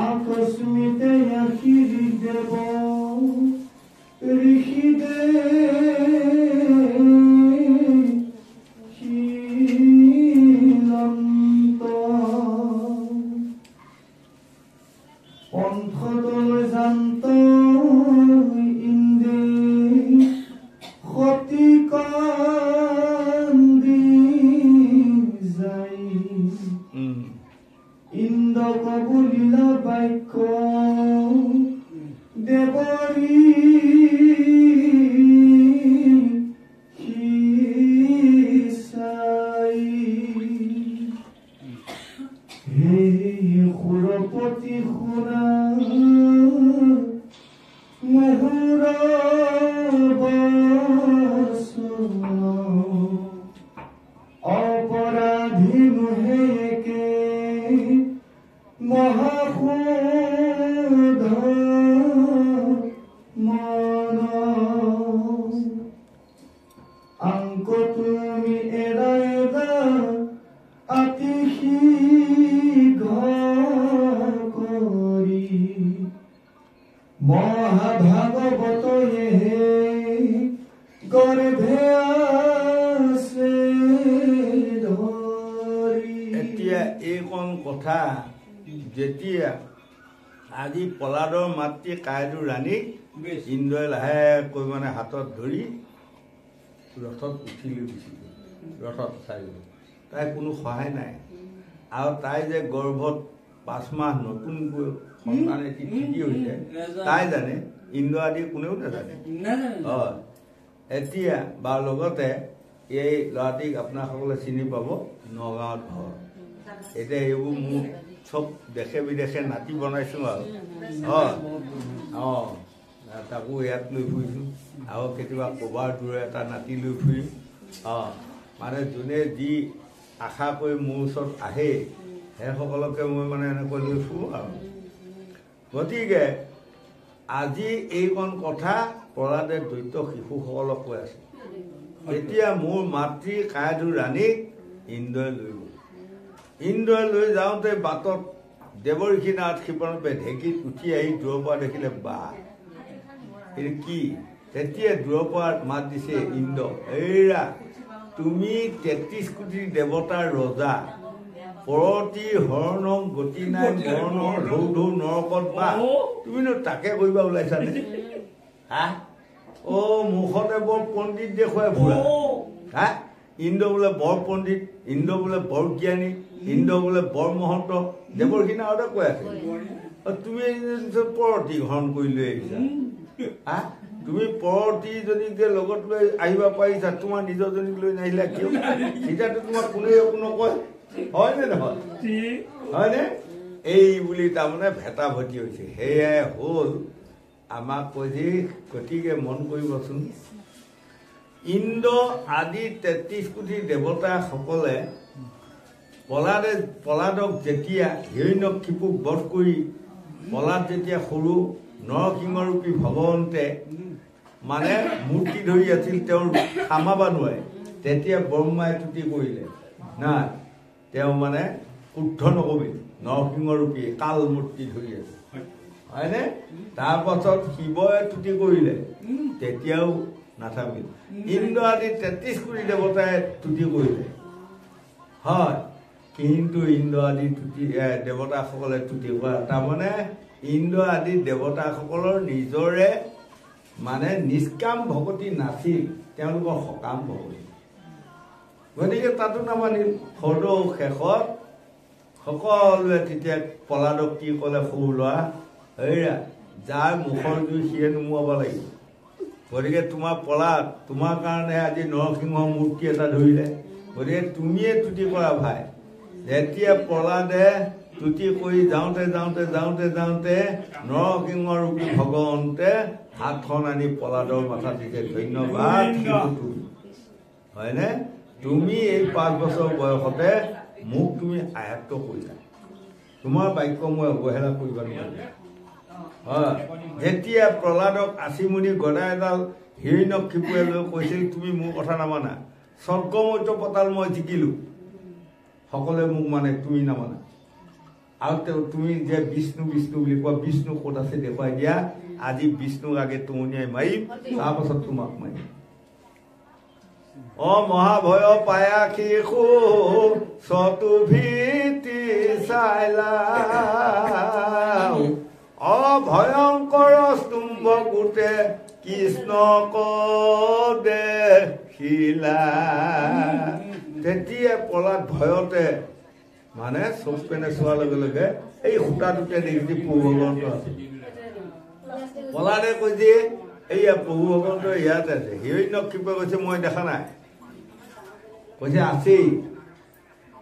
আকস্মিতে আখিরি দেব ঋষিদে শিলন্ত পন্থদল জান্ত ইন্দে ক্ষতি কান্দি যাই ইন্দ কবুলিলা বাক্য দেবৰী হিচাই হে সুৰপতি শুনা মুহুৰ বচন অপৰাধী নোহেকে মহাসুধ মন আংক তুমি এৰাইবা অতি শীঘ্ৰ কৰি মহাভাগৱতয়ে গৰ্ভে আছে ধৰি। এতিয়া এইকণ কথা যেতিয়া আজি পলাদৰ মাতৃ কাইদু ৰাণীক ইন্দ্ৰই লাহেকৈ মানে হাতত ধৰি ৰথত উঠি লৈ গুচি গ'ল, ৰথত চাই গ'ল। তাই কোনো সহায় নাই আৰু তাই যে গৰ্ভত 5 মাহ নতুনকৈ সন্তান এটি ঠিকি হৈছে তাই জানে, ইন্দ্ৰ আদি কোনেও নাজানে। হয়, এতিয়া বা লগতে এই ল'ৰাটিক আপোনাসকলে চিনি পাব, নগাঁৱত ঘৰ। এতিয়া এইবোৰ মোৰ চব দেশে বিদেশে নাতি বনাইছোঁ আৰু হয় অঁ তাকো ইয়াত লৈ ফুৰিছোঁ আৰু কেতিয়াবা ক'ৰবাৰ দূৰে এটা নাতি লৈ ফুৰিম। অঁ মানে যোনে যি আশা কৰি মোৰ ওচৰত আহে সেইসকলকে মই মানে এনেকৈ লৈ ফুৰোঁ আৰু। গতিকে আজি এইকণ কথা প্ৰহ্লাদে দৈত্য শিশুসকলক কৈ আছে। এতিয়া মোৰ মাতৃ কাইদু ৰাণীক ইন্দ্ৰই লৈ গ'ল। ইন্দ্ৰই লৈ যাওঁতে বাটত দেৱৰ্ষি নাথ ক্ষিপণে ঢেঁকীত উঠি আহি দূৰৰ পৰা দেখিলে বা এইটো কি। তেতিয়া দূৰৰ পৰা মাত দিছে ইন্দ্ৰ, এইৰা তুমি 33 কোটি দেৱতাৰ ৰজা, পৰতি হৰণং গতি নাই বৰ্ণৰ ঢৌ ঢৌ নৰকত বা তুমিনো তাকে কৰিবা ওলাইছানে? হা অ' মুখতে বৰ পণ্ডিত দেখুৱাই ফুৰা। হা ইন্দ্ৰ বোলে বৰ পণ্ডিত, ইন্দ্ৰ বোলে বৰ জ্ঞানী, ইন্দ্ৰ বোলে বৰ মহন্ত। দেৱৰ্ষি নাথে কৈ আছে তুমি পৰতি হৰণ কৰি লৈ আহিছা। হা তুমি পৰতিজনীক যে লগত লৈ আহিব পাৰিছা, তোমাৰ নিজৰজনীক লৈ নাহিলা কিয়? এতিয়াতো তোমাক কোনেও একো নকয়, হয়নে নহয়? হয়নে? এই বুলি তাৰমানে ভেটা ভটি হৈছে। সেয়াই হ'ল আমাক কৈছে। গতিকে মন কৰিবচোন, ইন্দ্ৰ আদি 33 কোটি দেৱতাসকলে পলাদক যেতিয়া হিৰণ্যকশিপুক বধ কৰি পলাদ যেতিয়া সৰু নৰসিংহৰূপী ভগৱন্তে মানে মূৰ্তি ধৰি আছিল, তেওঁৰ সামাব নোৱাৰে, তেতিয়া ব্ৰহ্মাই তুতি কৰিলে নাই, তেওঁ মানে শুদ্ধ নকবি নৰসিংহৰূপী কাল মূৰ্তি ধৰি আছে, হয়নে? তাৰপাছত শিৱই তুতি কৰিলে, তেতিয়াও নাথাকিল। ইন্দ্ৰ আদি 33 কোটি দেৱতাই তুতি কৰিলে, হয়, কিন্তু ইন্দ্ৰ আদি দেৱতাসকলে তুতি কৰা তাৰমানে ইন্দ্ৰ আদি দেৱতাসকলৰ নিজৰে মানে নিষ্কাম ভকতি নাছিল, তেওঁলোকৰ সকাম ভকতি। গতিকে তাতো নামানিল। সদৌ শেষত সকলোৱে তেতিয়া পলাদক কি ক'লে, সৰু ল'ৰা এইৰা যাৰ মুখৰ জুই সিয়ে নুমুৱাব লাগিব। গতিকে তোমাৰ পলাদ, তোমাৰ কাৰণে আজি নৰসিংহ মূৰ্তি এটা ধৰিলে, গতিকে তুমিয়ে তুতি কৰা ভাই। যেতিয়া প্ৰহ্লাদে তুতি কৰি যাওঁতে যাওঁতে যাওঁতে যাওঁতে নৰসিংহৰূপী ভগৱন্তে হাতখন আনি প্ৰহ্লাদৰ মাথাত দিছে, ধন্যবাদ হয়নে? তুমি এই 5 বছৰ বয়সতে মোক তুমি আয়ত্ত কৰিলা তোমাৰ বাক্য মই অৱহেলা কৰিব নোৱাৰিম যেতিয়া প্ৰহ্লাদক আচিমুনি গদা এডাল হিৰণ্যকশিপুৱে লৈ কৈছিল তুমি মোৰ কথা নামানা স্বৰ্গমৰ্ত্য পতাল মই জিকিলো সকলোৱে মোক মানে তুমি নামানা আৰু তুমি যে বিষ্ণু বিষ্ণু বুলি কোৱা বিষ্ণু ক'ত আছে দেখুৱাই দিয়া আজি বিষ্ণুক আগে টুমনিয়াই মাৰিম তাৰপাছত তোমাক মাৰিম মহাভয় পায়া শিশু চতু ভীতি চাইলা ভয়ংকৰ স্তম্ভ গোটে কৃষ্ণক দেখিলা তেতিয়া প্ৰহ্লাদ ভয়তে মানে চব পেনে চোৱাৰ লগে লগে এই সূতাটোতে দেখিছে প্ৰভু ভগৱন্ত আছে প্ৰহ্লাদে কৈছে এইয়া প্ৰভু ভগৱন্ত ইয়াতে আছে হিৰণ্যকশিপুৱে কৈছে মই দেখা নাই কৈছে আছেই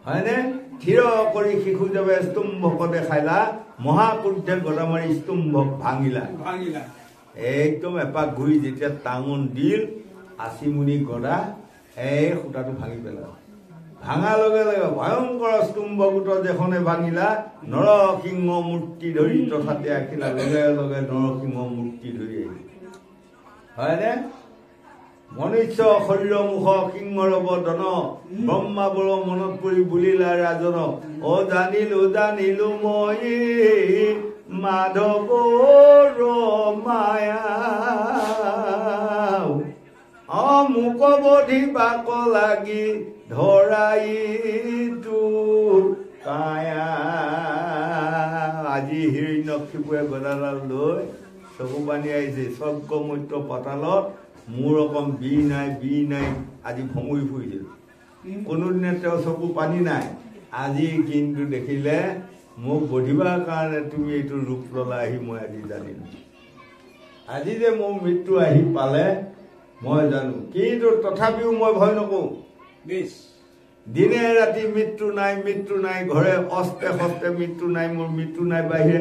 হয়নে থিৰ কৰি শিশু যাবে স্তম্ভক দেখাইলা মহাকুৰ্ধে গদা মাৰি স্তম্ভক ভাঙিলা একদম এপাক ঘূৰি যেতিয়া টাঙন দিল আচিমুনি গদা এই সূতাটো ভাঙি পেলাল ভাঙাৰ লগে লগে ভয়ংকৰ স্তম্ভ গোট যেখনে ভাঙিলা নৰসিংহ মূৰ্তি ধৰি তথাতে আঁকিলা লগে লগে নৰসিংহ মূৰ্তি ধৰি আহিল হয়নে মনুষ্য শৰীৰ মুখ সিংহৰ বদন ব্ৰহ্মা বল মনত পৰি বুলিলা ৰাজন জানিলো মই মাধৱৰ মায়া মুক বধি বাক লাগি ধৰাই কায়া আজি হিৰণ্যকশিপুৱে গদাডাল লৈ চকু পানী আহিছে স্বৰ্গমৰ্ত্য পতালত মোৰ অকম বি নাই আজি ভমুৰি ফুৰিছিল কোনোদিনে তেওঁ চকু পানী নাই আজি কিন্তু দেখিলে মোক বধিবাৰ কাৰণে তুমি এইটো ৰূপ ল'লা আহি মই আজি জানিলো আজি যে মোৰ মৃত্যু আহি পালে মই জানো কিন্তু তথাপিও মই ভয় নকৰোঁ দিনে ৰাতি মৃত্যু নাই ঘৰে অস্তে হস্তে মৃত্যু নাই মোৰ মৃত্যু নাই বাহিৰে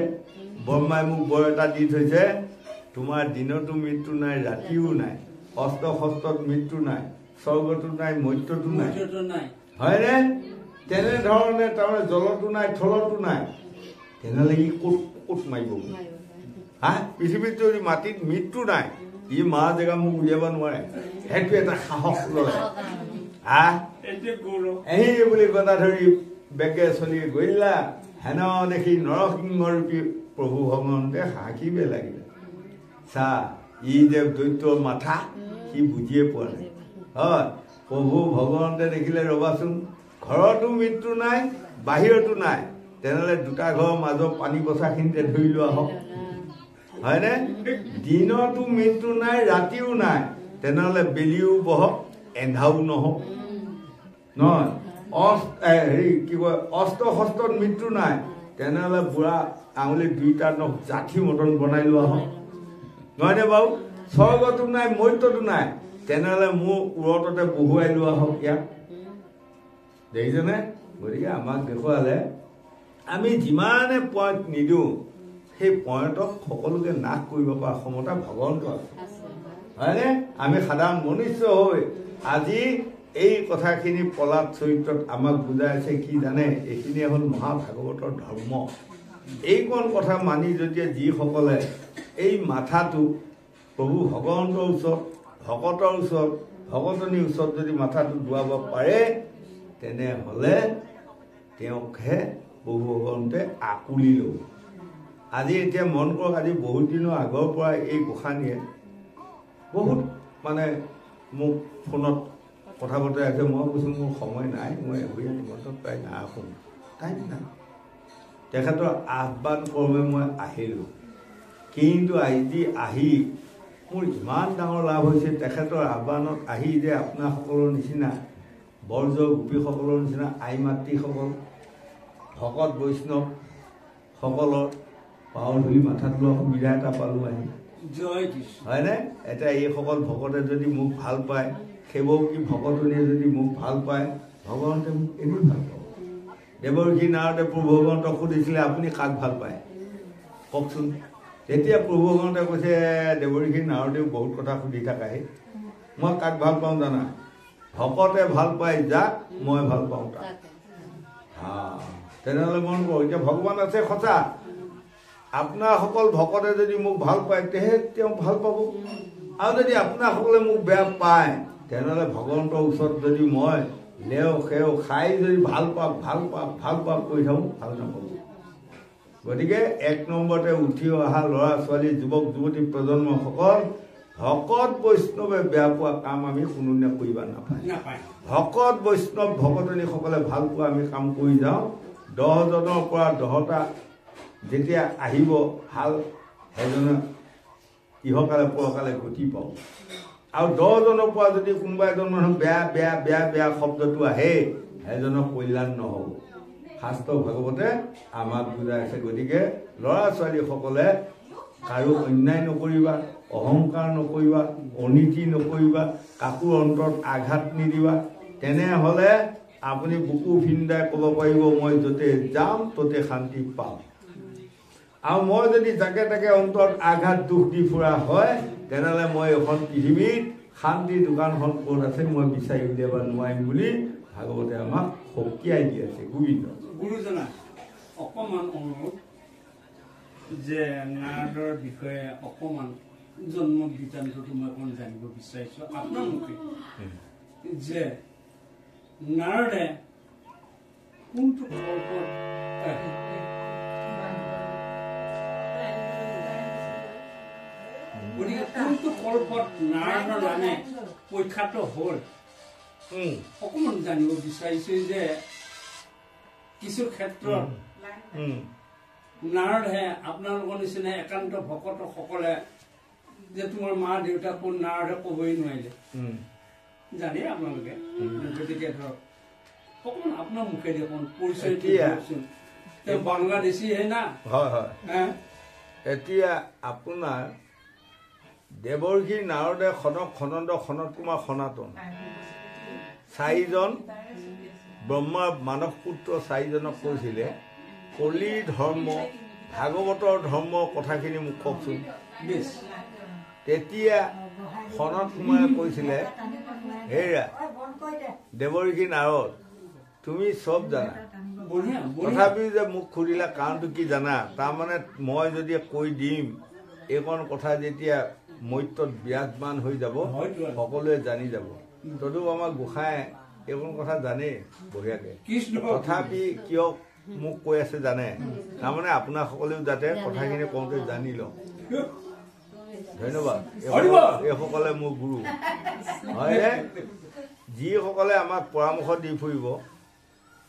ব্ৰহ্মাই মোক বৰ এটা দি থৈছে তোমাৰ দিনতো মৃত্যু নাই ৰাতিও নাই অস্ত হস্তত মৃত্যু নাই স্বৰ্গতো নাই মৰ্ত্যতো নাই হয়নে তেনেধৰণে তাৰমানে জলতো নাই থলতো নাই তেনেহ'লে ই ক'ত মাৰিব পৃথিৱীত যদি মাটিত মৃত্যু নাই ই মা জেগা মোক উলিয়াব নোৱাৰে সেইটো এটা সাহস ল'লে এই বুলি কথা ধৰি বেগে চলি গৰিলা হেন দেখি নৰসিংহ ৰূপী প্ৰভু ভগৱন্তে হাঁহিবে লাগিলে চা ই যে দৈত্যৰ মাথা সি বুজিয়ে পোৱা নাই হয় প্ৰভু ভগৱন্তে দেখিলে ৰবাচোন ঘৰতো মৃত্যু নাই বাহিৰতো নাই তেনেহ'লে দুটা ঘৰৰ মাজত পানী বচাখিনিতে ধৰি লোৱা হওক হয়নে দিনতো মৃত্যু নাই ৰাতিও নাই তেনেহ'লে বেলিও বহক এন্ধাও নহওক নহয় হেৰি কি কয় অস্ত হস্তত মৃত্যু নাই তেনেহ'লে বুঢ়া আঙুলি দুইটা নখ জাঠি মতন বনাই লোৱা হওক নহয়নে বাৰু স্বৰ্গতো নাই মৰ্ত্যতো নাই তেনেহ'লে মোৰ উৰততে বহুৱাই লোৱা হওক ইয়াক দেখিছেনে গতিকে আমাক দেখুৱালে আমি যিমানে পইণ্ট নিদিওঁ সেই পইণ্টক সকলোকে নাশ কৰিব পৰা ক্ষমতা ভগৱন্ত আছে হয়নে আমি সাধাৰণ মনুষ্য হৈ আজি এই কথাখিনি প্ৰহ্লাদ চৰিত্ৰত আমাক বুজাইছে কি জানে এইখিনিয়ে হ'ল মহাভাগৱতৰ ধৰ্ম এইকণ কথা মানি যদি যিসকলে এই মাথাটো প্ৰভু ভগৱন্তৰ ওচৰত ভকতৰ ওচৰত ভকতনীৰ ওচৰত যদি মাথাটো দুৱাব পাৰে তেনেহ'লে তেওঁকহে প্ৰভু ভগৱন্তে আকুলি ল'ব আজি এতিয়া মন কৰক আজি বহুত দিনৰ আগৰ পৰা এই গোসাঁনীয়ে বহুত মানে মোক ফোনত কথা বতৰাই আছে মই কৈছোঁ মোৰ সময় নাই মই এভৰি নিমন্ত্ৰণ প্ৰায় নাৰাখোঁ তাই নাই তেখেতৰ আহ্বান ক্ৰমে মই আহিলোঁ কিন্তু আজি আহি মোৰ ইমান ডাঙৰ লাভ হৈছে তেখেতৰ আহ্বানত আহি যে আপোনাসকলৰ নিচিনা বৰ্জ গোপীসকলৰ নিচিনা আই মাতৃসকল ভকত বৈষ্ণৱসকলৰ পাও ধৰি মাথাত লোৱা সুবিধা এটা পালোঁ আহি হয়নে এতিয়া এইসকল ভকতে যদি মোক ভাল পায় সেৱকী ভকতনীয়ে যদি মোক ভাল পায় ভগৱন্তে মোক এনেই ভাল পাব দেৱৰ্ষি নাৰদে প্ৰভু ভগৱন্তক সুধিছিলে আপুনি কাক ভাল পায় কওকচোন তেতিয়া প্ৰভু ভগৱন্তে কৈছে দেৱৰ্ষি নাৰদেও বহুত কথা সুধি থাকাহি মই কাক ভাল পাওঁ জানা ভকতে ভাল পাই যাক মই ভাল পাওঁ তাক তেনেহ'লে মন কৰোঁ এতিয়া ভগৱান আছে সঁচা আপোনাৰসকল ভকতে যদি মোক ভাল পায় তেহে তেওঁ ভাল পাব আৰু যদি আপোনাৰসকলে মোক বেয়া পায় তেনেহ'লে ভগৱন্তৰ ওচৰত যদি মই লেও সেও খাই যদি ভাল পাওক কৰি থাকোঁ ভাল নাপাব গতিকে 1 নম্বৰতে উঠি অহা ল'ৰা ছোৱালী যুৱক যুৱতী প্ৰজন্মসকল ভকত বৈষ্ণৱে বেয়া পোৱা কাম আমি কোনোদিনে কৰিব নাপায় ভকত বৈষ্ণৱ ভকতনীসকলে ভাল পোৱা আমি কাম কৰি যাওঁ 10জনৰ পৰা 10টা যেতিয়া আহিব ভাল সেইজনে ইহকালে পৰকালে গতি পাব আৰু 10জনৰ পৰা যদি কোনোবা এজন মানুহ বেয়া শব্দটো আহে সেইজনৰ কল্যাণ নহ'ব শাস্ত্ৰ ভাগৱতে আমাক বুজাইছে গতিকে ল'ৰা ছোৱালীসকলে কাৰো অন্যায় নকৰিবা অহংকাৰ নকৰিবা অনীতি নকৰিবা কাকো অন্তৰত আঘাত নিদিবা তেনেহ'লে আপুনি বুকু ভিন্দাই ক'ব পাৰিব মই য'তে যাম ত'তে শান্তি পাম আৰু মই যদি যাকে তাকে অন্তৰত আঘাত দুখ দি ফুৰা হয় তেনেহ'লে মই এখন পৃথিৱীত শান্তি দোকানখন ক'ত আছে মই বিচাৰি উলিয়াব নোৱাৰিম বুলি ভাগৱতে আমাক সকীয়াই দি আছে গোবিন্দ গুৰুজনা অকণমান অনুৰোধ যে নাৰদৰ বিষয়ে অকণমান জন্ম বৃত্তান্তটো মই অকণমান জানিব বিচাৰিছোঁ আপোনাৰ মুখে যে নাৰদে কোনটো কল্পত গতিকে কোনটো কল্পত নাৰদৰ নামে প্ৰখ্যাত হ'ল অকণমান জানিব বিচাৰিছোঁ যে কিছু ক্ষেত্ৰত নাৰদে আপোনালোকৰ নিচিনা একান্ত ভকতসকলে যে তোমাৰ মা দেউতা কোন নাৰদে ক'বই নোৱাৰিলে জানে আপোনালোকে গতিকে ধৰক অকণমান আপোনাৰ মুখেদি অকণমান পৰিচয় দিয়কচোন তেওঁ বাংলাদেশীহে না হয় এতিয়া আপোনাৰ দেৱৰ্ষি নাৰদে খনক খনন্দ সনত কুমাৰ সনাতন 4জন ব্ৰহ্মাৰ মানস পুত্ৰ 4জনক কৈছিলে কলি ধৰ্ম ভাগৱতৰ ধৰ্ম কথাখিনি মোক কওকচোন তেতিয়া সনত কুমাৰে কৈছিলে হেৰা দেৱৰ্ষি নাৰদ তুমি চব জানা তথাপিও যে মোক সুধিলা কাৰণটো কি জানা তাৰমানে মই যদি কৈ দিম এইকণ কথা যেতিয়া মৈত্যত বিৰাজমান হৈ যাব সকলোৱে জানি যাব তদু আমাৰ গোসাঁই এইকণ কথা জানেই বঢ়িয়াকে তথাপি কিয় মোক কৈ আছে জানে তাৰমানে আপোনাসকলেও যাতে কথাখিনি কওঁতে জানি লওক ধন্যবাদ এইসকলে মোৰ গুৰু হয়নে যিসকলে আমাক পৰামৰ্শ দি ফুৰিব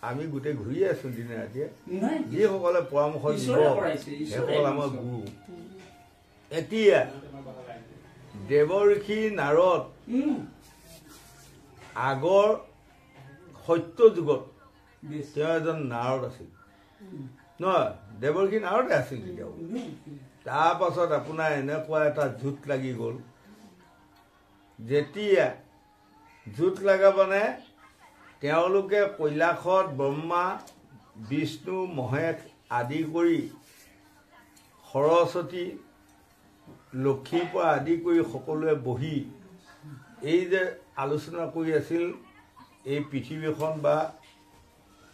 আমি গোটেই ঘূৰি আছো দিনে ৰাতিয়ে যিসকলে পৰামৰ্শ দিব সেইসকল আমাৰ গুৰু এতিয়া দেৱৰ্ষি নাৰদ আগৰ সত্য যুগত তেওঁ এজন নাৰদ আছিল নহয় দেৱৰ্ষি নাৰদে আছিল তেতিয়াও তাৰ পাছত আপোনাৰ এনেকুৱা এটা জোঁট লাগি গ'ল যেতিয়া জোঁট লগা মানে তেওঁলোকে কৈলাশত ব্ৰহ্মা বিষ্ণু মহেশ আদি কৰি সৰস্বতী লক্ষীৰ পৰা আদি কৰি সকলোৱে বহি এই যে আলোচনা কৰি আছিল এই পৃথিৱীখন বা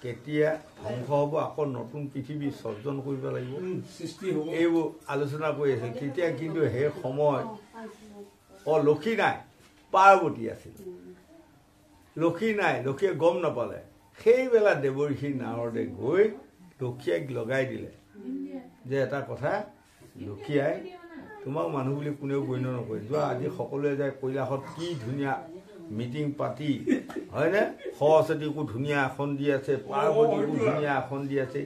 কেতিয়া ধ্বংস হ'ব আকৌ নতুন পৃথিৱী সৰ্জন কৰিব লাগিব এইবোৰ আলোচনা কৰি আছিল তেতিয়া কিন্তু সেই সময় লক্ষী নাই পাৰ্বতী আছিল লক্ষী নাই লক্ষীয়ে গম নাপালে সেইবেলা দেৱৰ্ষি নাৰদে গৈ লক্ষীয়াক লগাই দিলে যে এটা কথা লক্ষীয়াই তোমাক মানুহ বুলি কোনেও গণ্য নকৰে যোৱা আজি সকলোৱে যায় কৈলাশত কি ধুনীয়া মিটিং পাতি হয়নে সৰস্বতীকো ধুনীয়া আসন দি আছে পাৰ্বতীকো ধুনীয়া আসন দি আছে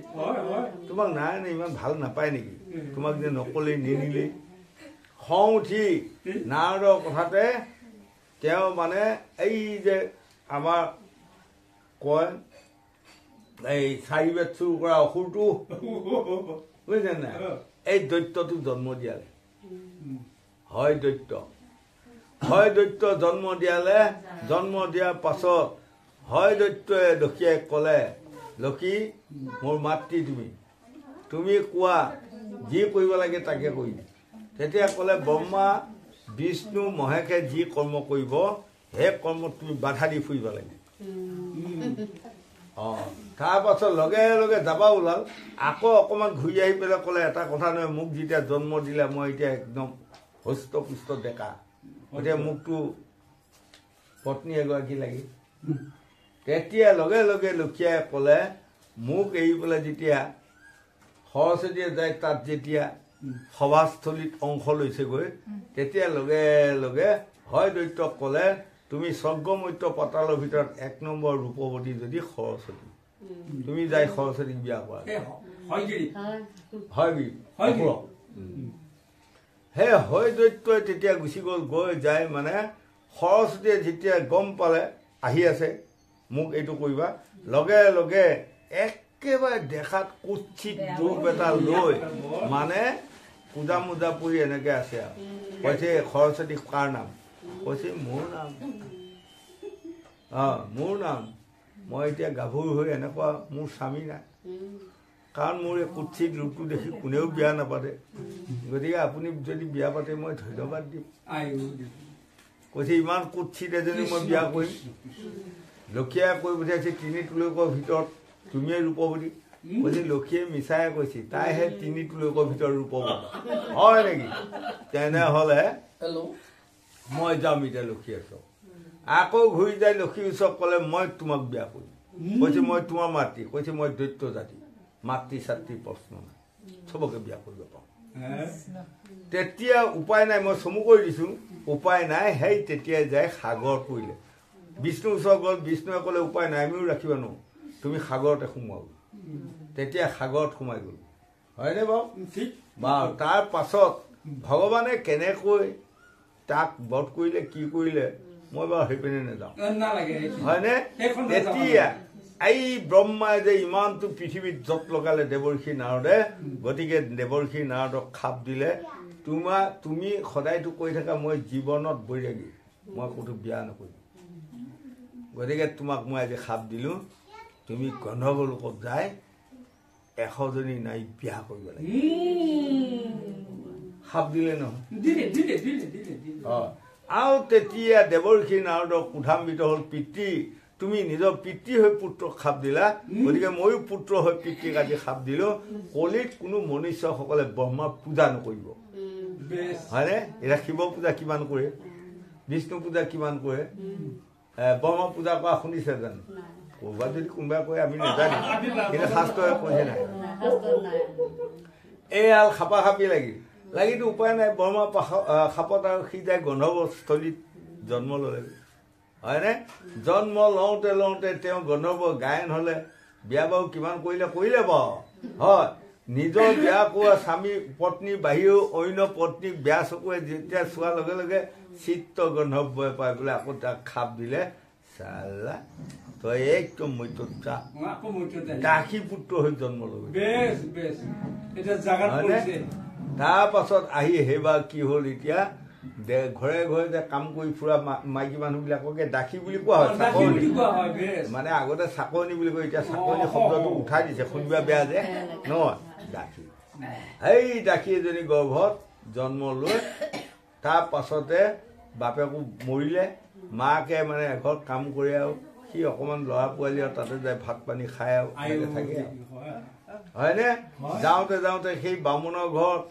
তোমাক নাই নে ইমান ভাল নাপায় নেকি তোমাক যে নকলেই নিনিলেই খং উঠি নাৰদৰ কথাতে তেওঁ মানে এই যে আমাৰ কয় এই 4 বেদ চুৰ কৰা অসুৰটো বুজিছে নাই এই দৈত্যটোক জন্ম দিয়ালে হয় দৈত্য জন্ম দিয়ালে জন্ম দিয়াৰ পাছত হয় দৈত্যই লক্ষীয়ে ক'লে লক্ষী মোৰ মাতৃ তুমি কোৱা যি কৰিব লাগে তাকে কৰিবি তেতিয়া ক'লে ব্ৰহ্মা বিষ্ণু মহেশে যি কৰ্ম কৰিব সেই কৰ্মত তুমি বাধা দি ফুৰিব লাগে তাৰপাছত লগে লগে যাবা ওলাল আকৌ অকণমান ঘূৰি আহি পেলাই ক'লে এটা কথা নহয় মোক যেতিয়া জন্ম দিলে মই এতিয়া একদম হৃষ্টপুষ্ট ডেকা এতিয়া মোকতো পত্নী এগৰাকী লাগি তেতিয়া লগে লগে লক্ষীয়াই ক'লে মোক এৰি পেলাই যেতিয়া সৰস্বতীয়ে যায় তাত যেতিয়া সভাস্থলীত অংশ লৈছেগৈ তেতিয়া লগে লগে হয় দৈত্যক ক'লে তুমি স্বৰ্গমৈত্য পাতালৰ ভিতৰত ১ নম্বৰ ৰূপৱতী যদি সৰস্বতী তুমি যাই সৰস্বতীক বিয়া কৰা হে হয় দৈত্যই তেতিয়া গুচি গ'ল গৈ যায় মানে সৰস্বতীয়ে যেতিয়া গম পালে আহি আছে মোক এইটো কৰিবা লগে লগে একেবাৰে দেখাত কুৎসিত ৰূপ এটা লৈ মানে পূজা মোজা পৰি এনেকৈ আছে আৰু কৈছে সৰস্বতী কাৰ নাম কৈছে মোৰ নাম মোৰ নাম মই এতিয়া গাভৰু হৈ এনেকুৱা মোৰ স্বামী নাই কাৰণ মোৰ এই কুৎসিত ৰূপটো দেখি কোনেও বিয়া নাপাতে গতিকে আপুনি যদি বিয়া পাতে মই ধন্যবাদ দিম কৈছে ইমান কুৎসিত এজনী মই বিয়া কৰিম লক্ষীয়াই কৈ পঠিয়াইছে ৩ তুলকৰ ভিতৰত তুমিয়ে ৰূপৱতী কৈছে লক্ষীয়ে মিছাই কৈছে তাইহে ৩ তুলকৰ ভিতৰত ৰূপৱতী হয় নেকি তেনেহ'লে মই যাম এতিয়া লক্ষী ওচৰত আকৌ ঘূৰি যাই লক্ষীৰ ওচৰত ক'লে মই তোমাক বিয়া কৰিম কৈছে মই তোমাৰ মাতৃ কৈছে মই দৈত্য জাতি মাতৃ ছাত্ৰী প্ৰশ্ন নাই চবকে বিয়া কৰিব পাৰোঁ তেতিয়া উপায় নাই মই চমু কৰি দিছোঁ উপায় নাই সেই তেতিয়াই যায় সাগৰ কৰিলে বিষ্ণুৰ ওচৰত গ'ল বিষ্ণুৱে ক'লে উপায় নাই আমিও ৰাখিব নোৱাৰোঁ তুমি সাগৰতে সোমোৱা তেতিয়া সাগৰত সোমাই গ'ল হয়নে বাৰু তাৰ পাছত ভগৱানে কেনেকৈ তাক বধ কৰিলে কি কৰিলে মই বাৰু সেইপিনে নাযাওঁ হয়নে তেতিয়া এই ব্ৰহ্মাই যে ইমানটো পৃথিৱীত যত লগালে দেৱৰ্ষি নাৰদে গতিকে দেৱৰ্ষি নাৰদক খাপ দিলে তুমি সদায়তো কৈ থাকা মই জীৱনত বৈৰাগী মই ক'তো বিয়া নকৰিম গতিকে তোমাক মই আজি খাপ দিলোঁ তুমি গন্ধৰ্ব লোকত যাই ১০০জনী নাই বিয়া কৰিব লাগে খাপ দিলে নহয় আৰু তেতিয়া দেৱৰ্ষি নাৰদক ক্ৰোধান্বিত হ'ল পিতৃ তুমি নিজৰ পিতৃ হৈ পুত্ৰক খাপ দিলা গতিকে ময়ো পুত্ৰ হৈ পিতৃক আজি খাপ দিলোঁ কলিত কোনো মনুষ্যসকলে ব্ৰহ্মাৰ পূজা নকৰিব হয়নে এতিয়া শিৱ পূজা কিমান কৰে বিষ্ণু পূজা কিমান কৰে ব্ৰহ্ম পূজা কৰা শুনিছে জানো ক'ৰবাত যদি কোনোবাই কয় আমি নাজানো কিন্তু শাস্ত্ৰই কৈছে নাই এইয়াল খাপা খাপি লাগিতো উপায় নাই ব্ৰহ্মা খাপত আৰু সি যায় গন্ধৰ্বস্থলীত জন্ম ল'লে হয়নে জন্ম লওঁতে তেওঁ গন্ধৰ্ব গায়ন হ'লে বিয়া বাৰু কিমান কৰিলে বাৰু হয় নিজৰ বিয়া কোৱা স্বামী পত্নী বাহিৰেও অন্য পত্নীক বেয়া চকুৱে যেতিয়া চোৱাৰ লগে লগে চিত্ত গন্ধৰ্বই পাই পেলাই আকৌ তাক খাপ দিলে চালা তই একদম মৈত্ৰা দাসী পুত্ৰ হৈ জন্ম ল'বি তাৰ পাছত আহি সেইবাৰ কি হ'ল এতিয়া ঘৰে ঘৰে যে কাম কৰি ফুৰা মাইকী মানুহবিলাককে দাসী বুলি কোৱা হয় চাকৰণী মানে আগতে চাকৰণী বুলি কয় এতিয়া চাকৰণী শব্দটো উঠাই দিছে শুনিবা বেয়া যে নহয় দাসী সেই দাসী এজনী গৰ্ভত জন্ম লৈ তাৰ পাছতে বাপেকো মৰিলে মাকে মানে এঘৰত কাম কৰে আৰু সি অকণমান ল'ৰা পোৱালি আৰু তাতে যায় ভাত পানী খাই আৰু থাকে হয়নে যাওঁতে সেই বামুণৰ ঘৰত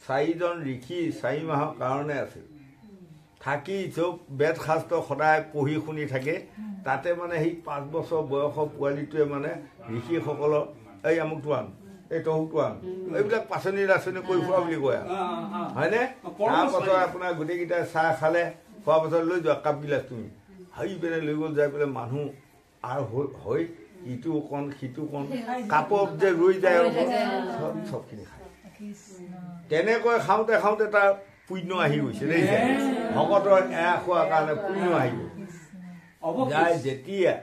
4জন ঋষি 4 মাহৰ কাৰণে আছিল থাকি চব বেদ শাস্ত্ৰ সদায় পঢ়ি শুনি থাকে তাতে মানে সেই 5 বছৰ বয়সৰ পোৱালিটোৱে মানে ঋষিসকলৰ এই আমুকটো আন এই তহুকটো আন এইবিলাক পাচনি ৰাচনি কৰি ফুৰা বুলি কয় হয়নে তাৰপাছত আপোনাৰ গোটেইকেইটাই চাহ খালে খোৱাৰ পাছত লৈ যোৱা কাপগিলাচ তুমি হাৰি পেলাই লৈ গ'ল যাই পেলাই মানুহ আৰু হৈ ইটো কণ সিটো কণ কাপত যে ৰৈ যায় চবখিনি খায় তেনেকৈ খাওঁতে তাৰ পুণ্য আহি গৈছে দেখিছে ভকতৰ এৰা খোৱাৰ কাৰণে পুণ্য আহি গ'ল যাই যেতিয়া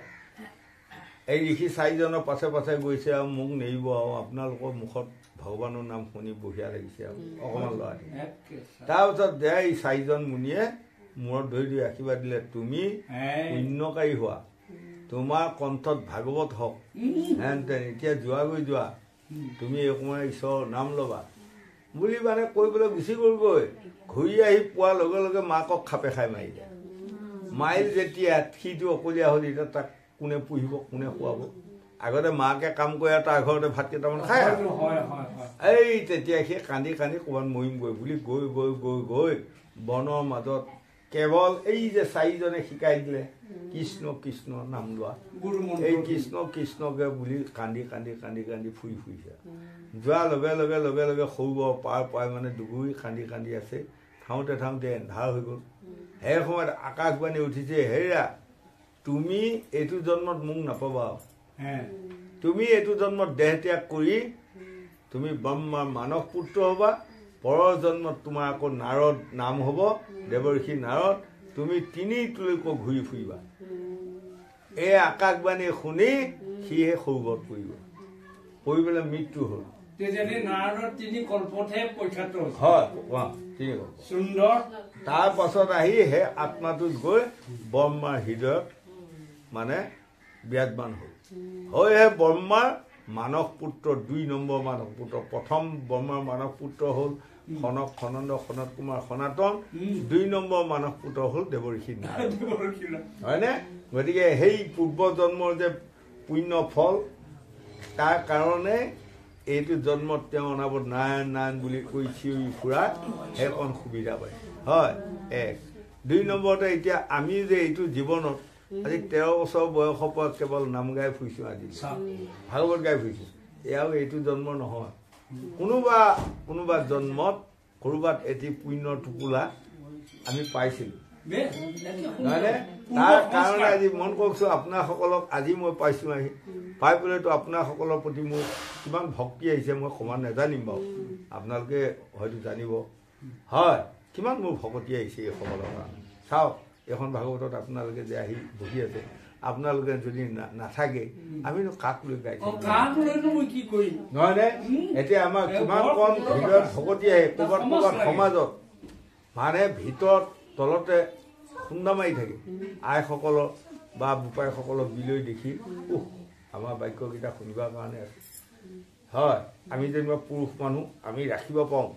এই ঋষি 4জনৰ পাছে পাছে গৈছে আৰু মোক নেৰিব আৰু আপোনালোকৰ মুখত ভগৱানৰ নাম শুনি বঢ়িয়া লাগিছে আৰু অকণমান ল'ৰা তাৰপিছত এই 4জন মুনিয়ে মূৰত ধৰি আশীৰ্বাদ দিলে তুমি পুণ্যকাৰী হোৱা তোমাৰ কণ্ঠত ভাগৱত হওক হেন তেন এতিয়া যোৱা তুমি অকণমান ঈশ্বৰৰ নাম ল'বা বুলি মানে কৈ পেলাই গুচি গ'লগৈ ঘূৰি আহি পোৱাৰ লগে লগে মাকক খাপে খাই মাৰিলে মাইল যেতিয়া সিটো অকলীয়া হ'ল এতিয়া তাক কোনে পুহিব কোনে খুৱাব আগতে মাকে কাম কৰে তাৰ ঘৰতে ভাত কেইটামান খায় এই তেতিয়া সি কান্দি কান্দি ক'ৰবাত মৰিমগৈ বুলি গৈ গৈ গৈ গৈ বনৰ মাজত কেৱল এই যে চাৰিজনে শিকাই দিলে কৃষ্ণ কৃষ্ণ নাম লোৱা এই কৃষ্ণ কৃষ্ণকে বুলি কান্দি কান্দি কান্দি কান্দি ফুৰি ফুৰিছে যোৱাৰ লগে লগে লগে লগে সৰু পাৰ পাই মানে দুগুৰি কান্দি কান্দি আছে থাওঁতে থাওঁতে এন্ধাৰ হৈ গ'ল সেই সময়ত আকাশবাণী উঠিছে হেৰা তুমি এইটো জন্মত মোক নাপাবা তুমি এইটো জন্মত দেহ ত্যাগ কৰি তুমি ব্ৰহ্মাৰ মানস পুত্ৰ হবা পৰৰ জন্মত তোমাৰ আকৌ নাৰদ নাম হ'ব দেৱৰ্ষি নাৰদ তুমি তিনি তুলিকৈ ঘূৰি ফুৰিবা এই আকাশবাণী শুনি সিহে সৌগত পৰিব পৰি পেলাই মৃত্যু হ'ল তাৰ পাছত আহি সেই আত্মাটোত গৈ ব্ৰহ্মাৰ হৃদয়ত মানে বিৰাজমান হ'ল হয় ব্ৰহ্মাৰ মানস পুত্ৰ 2 নম্বৰ মানস পুত্ৰ প্ৰথম ব্ৰহ্মাৰ মানস পুত্ৰ হ'ল খনক খনন্দ সনত কুমাৰ সনাতন 2 নম্বৰ মানস পুত্ৰ হ'ল দেৱৰ্ষি নাৰদ হয়নে গতিকে সেই পূৰ্ব জন্মৰ যে পুণ্য ফল তাৰ কাৰণে এইটো জন্মত তেওঁ অনাবত নাৰায়ণ নাৰায়ণ বুলি কৈ চিঞৰি ফুৰা সেইকণ সুবিধা পায় হয় 1 2 নম্বৰতে এতিয়া আমি যে এইটো জীৱনত আজি 13 বছৰ বয়সৰ পৰা কেৱল নাম গাই ফুৰিছোঁ আজি ভাগৱত গাই ফুৰিছোঁ এয়াও এইটো জন্ম নহয় কোনোবা জন্মত ক'ৰবাত এটি পুণ্যৰ টোপোলা আমি পাইছিলোঁ নহয়নে তাৰ কাৰণে আজি মন কৰকচোন আপোনাসকলক আজি মই পাইছোঁ আহি পাই পেলাইতো আপোনাসকলৰ প্ৰতি মোৰ কিমান ভক্তি আহিছে মই সমান নাজানিম বাৰু আপোনালোকে হয়তো জানিব হয় কিমান মোৰ ভকতি আহিছে এই সকলৰ কাৰণে চাওক এখন ভাগৱতত আপোনালোকে যে আহি বহি আছে আপোনালোকে যদি নাথাকে আমিনো কাক লৈ গাইছোঁ নহয়নে এতিয়া আমাৰ কিমান কম হৃদয়ত ভকতি আহে ক'ৰবাত ক'ৰবাত সমাজত মানে ভিতৰত তলতে খুন্দা মাৰি থাকে আইসকলৰ বা বোপাইসকলৰ বিলৈ দেখি আমাৰ বাক্যকেইটা শুনিবৰ কাৰণে আছে হয় আমি যেনিবা পুৰুষ মানুহ আমি ৰাখিব পাৰোঁ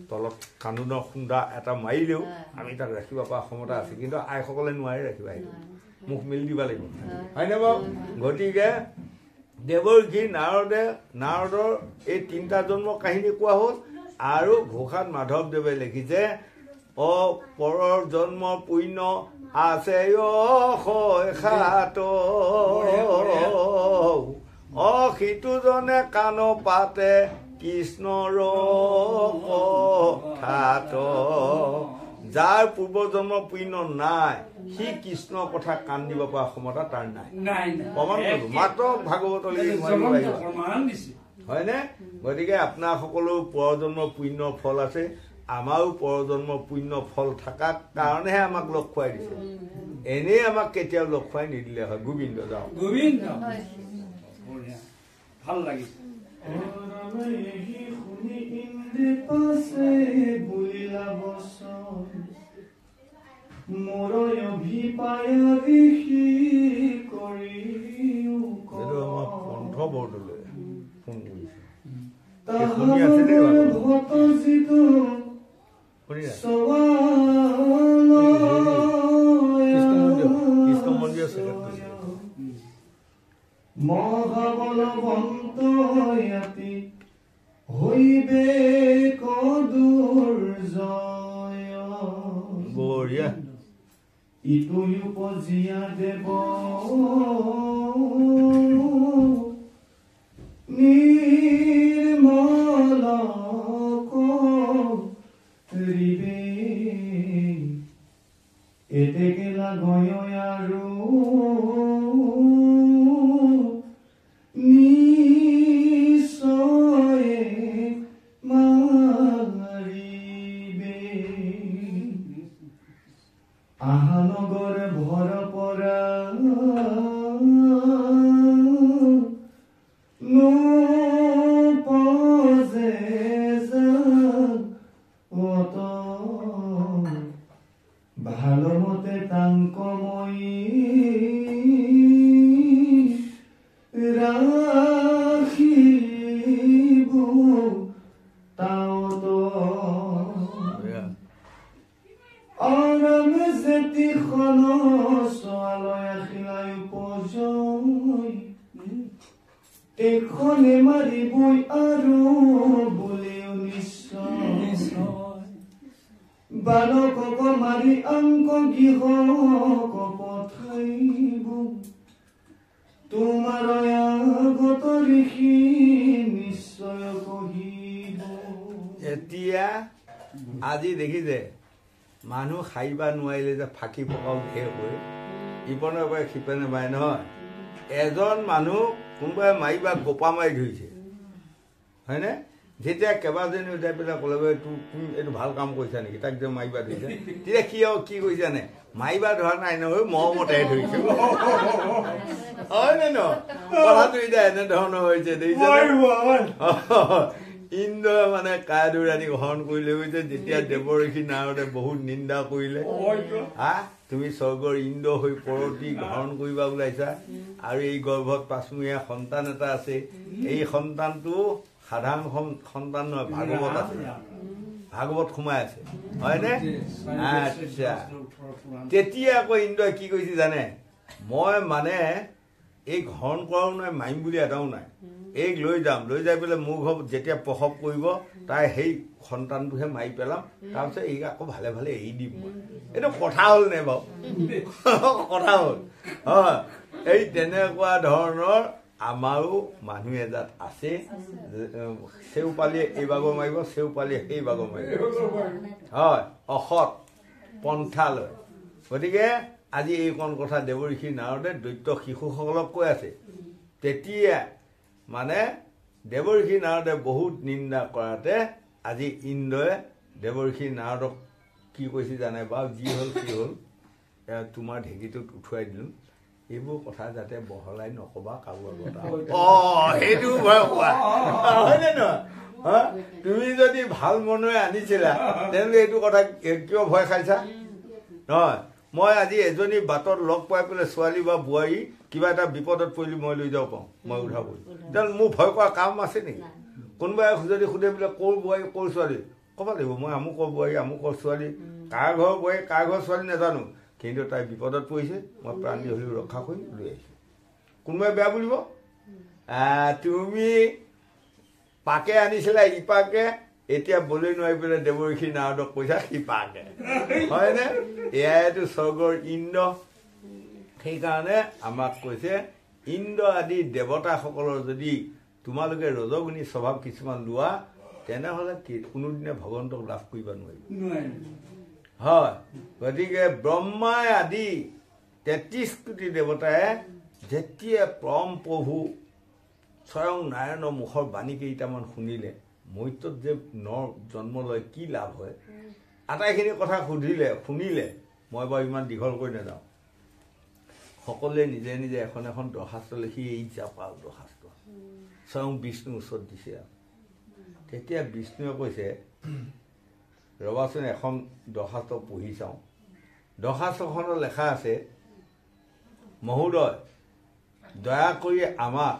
তলত কান্দোনৰ খুন্দা এটা মাৰিলেও আমি তাক ৰাখিব পৰা ক্ষমতা আছে কিন্তু আইসকলে নোৱাৰে ৰাখিব আহিব মুখ মেলি দিব লাগিব হয়নে বাৰু গতিকে দেৱৰ্ষি নাৰদৰ এই 3টা জন্মৰ কাহিনী কোৱা হ'ল আৰু ঘোষাত মাধৱদেৱে লিখিছে পৰৰ জন্ম পুণ্য আছে সিটোজনে কাণ পাতে কৃষ্ণৰ কথাত যাৰ পূৰ্বজন্ম পুণ্য নাই সি কৃষ্ণৰ কথা কাণ দিব পৰা ক্ষমতা তাৰ নাই প্ৰমাণ কৰিলো মাত্ৰ ভাগৱতলৈ হয়নে গতিকে আপোনাৰ সকলো পৰজন্ম পুণ্য ফল আছে আমাৰো পৰজন্ম পুণ্য ফল থকাৰ কাৰণেহে আমাক লগ খুৱাই দিছে এনেই আমাক কেতিয়াও লগ খুৱাই নিদিলে হয় গোবিন্দ যাওঁ গোবিন্দ ভাল লাগিছে কণ্ঠ বৰদলৈ ফোন কৰিছে কৃষ্ণ মন্দিৰ মহাবলবন্ত ইয়াতি হইবে কদুৰ্জয় বঢ়িয়া ইটো উপজিয়া দেৱ নিৰ্মল কৰিবে এতেকেলা গয় আৰু আহানগৰ ভৰ পৰা নোপজে অত ভালো মতে তাঙ্কময়ী ৰাখিব তাও তো আৰাম জেতি খনচোৱালৈ আহিলাই উপজয় এখনে মাৰিবই আৰু বুলিও নিশ্চয় বালকক মাৰি অংক গৃহক পঠাইব তোমাৰ আগত ঋষি নিশ্চয় কহিব। এতিয়া আজি দেখিছে মানুহ খাইবা নোৱাৰিলে যে ফাঁকি পকাও ঢেৰ হৈ ইপনৰ পৰা সিপেনে মাৰে নহয়। এজন মানুহ কোনোবাই মাৰিবা গোপা মাৰি ধৰিছে হয়নে? যেতিয়া কেইবাজনী উঠাই পেলাই ক'লে তুমি এইটো ভাল কাম কৰিছা নেকি, তাক যে মাৰিবা ধৰিছে, তেতিয়া সি আৰু কি কৰিছে নে মাৰিবা ধৰা নাই নহয় মৰমতেহে ধৰিছে হয় নে নহয়? কথাটো এতিয়া এনেধৰণৰ হৈছে দেখিছে। ইন্দ্ৰই মানে কায়াদু ৰাণী হৰণ কৰিলে গৈছে। যেতিয়া দেৱঋষি নাৰদে বহুত নিন্দা কৰিলে, তুমি স্বৰ্গৰ ইন্দ্ৰ হৈ পৰতি হৰণ কৰিবা ওলাইছা আৰু এই গৰ্ভত 5 মহীয়া সন্তান এটা আছে, এই সন্তানটো সাধাৰণ সন্তান নহয়, ভাগৱত আছে, ভাগৱত সোমাই আছে হয়নে? আচ্ছা, তেতিয়া আকৌ ইন্দ্ৰই কি কৈছে জানে, মই মানে এই হৰণ কৰাও নাই, মাৰিম বুলি এটাও নাই, এইক লৈ যাম, লৈ যাই পেলাই মোৰ ঘৰত যেতিয়া প্ৰসৱ কৰিব তাই সেই সন্তানটোহে মাৰি পেলাম, তাৰপিছত এইক আকৌ ভালে ভালে এৰি দিম মই। এইটো কথা হ'ল নে বাৰু? কথা হ'ল হয়। এই তেনেকুৱা ধৰণৰ আমাৰো মানুহ এজাত আছে, চেউপালীয়ে এই বাগৰ মাৰিব, চেউপালীয়ে সেই বাগৰ মাৰিব হয়, অসৎ পন্থা লয়। গতিকে আজি এইকণ কথা দেৱঋষি নাৰদে দৈত্য শিশুসকলক কৈ আছে। তেতিয়া মানে দেৱঋষি নাৰদে বহুত নিন্দা কৰাতে আজি ইন্দ্ৰই দেৱঋষি নাৰদক কি কৈছে জানে বাৰু? যি হ'ল কি হ'ল, তোমাৰ ঢেঁকীটোত উঠুৱাই দিলোঁ, এইবোৰ কথা যাতে বহলাই নকবা কাৰো আগত। সেইটো ভয় কোৱা হয়নে নহয়? তুমি যদি ভাল মনেৰে আনিছিলা তেনেহ'লে এইটো কথা কিয় ভয় খাইছা? নহয়, মই আজি এজনী বাটত লগ পাই পেলাই ছোৱালী বা বোৱাৰী কিবা এটা বিপদত পৰিলে মই লৈ যাব পাৰোঁ, মই উঠাব তেতিয়াহ'লে মোৰ ভয় কৰা কাম আছে নেকি? কোনোবাই যদি সোধে বোলে ক'ৰ বোৱাৰী ক'ৰ ছোৱালী, ক'ব লাগিব মই আমুকৰ বোৱাৰী আমুকৰ ছোৱালী, কাৰ ঘৰৰ বোৱাৰী কাৰ ঘৰৰ ছোৱালী নাজানো, কিন্তু তাই বিপদত পৰিছে, মই প্ৰাণ দি হ'লেও ৰক্ষা কৰি লৈ আহিছোঁ। কোনোবাই বেয়া বুলিব? তুমি পাকে আনিছিলা ইপাকে, এতিয়া বলেই নোৱাৰি পেলাই দেৱঋষি নাৰদক কৈছা সিপাকে, হয়নে? এয়াইতো স্বৰ্গৰ ইন্দ্ৰ। সেইকাৰণে আমাক কৈছে ইন্দ্ৰ আদি দেৱতাসকলৰ যদি তোমালোকে ৰজগুণী স্বভাৱ কিছুমান লোৱা তেনেহ'লে কোনোদিনে ভগৱন্তক লাভ কৰিব নোৱাৰিব হয়। গতিকে ব্ৰহ্মাই আদি 33 কোটি দেৱতাই যেতিয়া পৰম প্ৰভু স্বয়ং নাৰায়ণৰ মুখৰ বাণী কেইটামান শুনিলে, মৰ্ত্যত যে নৰ জন্ম লয় কি লাভ হয়, আটাইখিনি কথা শুনিলে। মই বাৰু ইমান দীঘল কৰি নাযাওঁ, সকলোৱে নিজে নিজে এখন এখন দৰ্খাস্ত লিখি এই যাপাও দৰ্খাস্ত স্বয়ং বিষ্ণুৰ ওচৰত দিছে। তেতিয়া বিষ্ণুৱে কৈছে ৰবাচোন এখন দৰ্খাস্ত পঢ়ি চাওঁ। দৰ্খাস্তখনত লেখা আছে, মহোদয় দয়া কৰি আমাক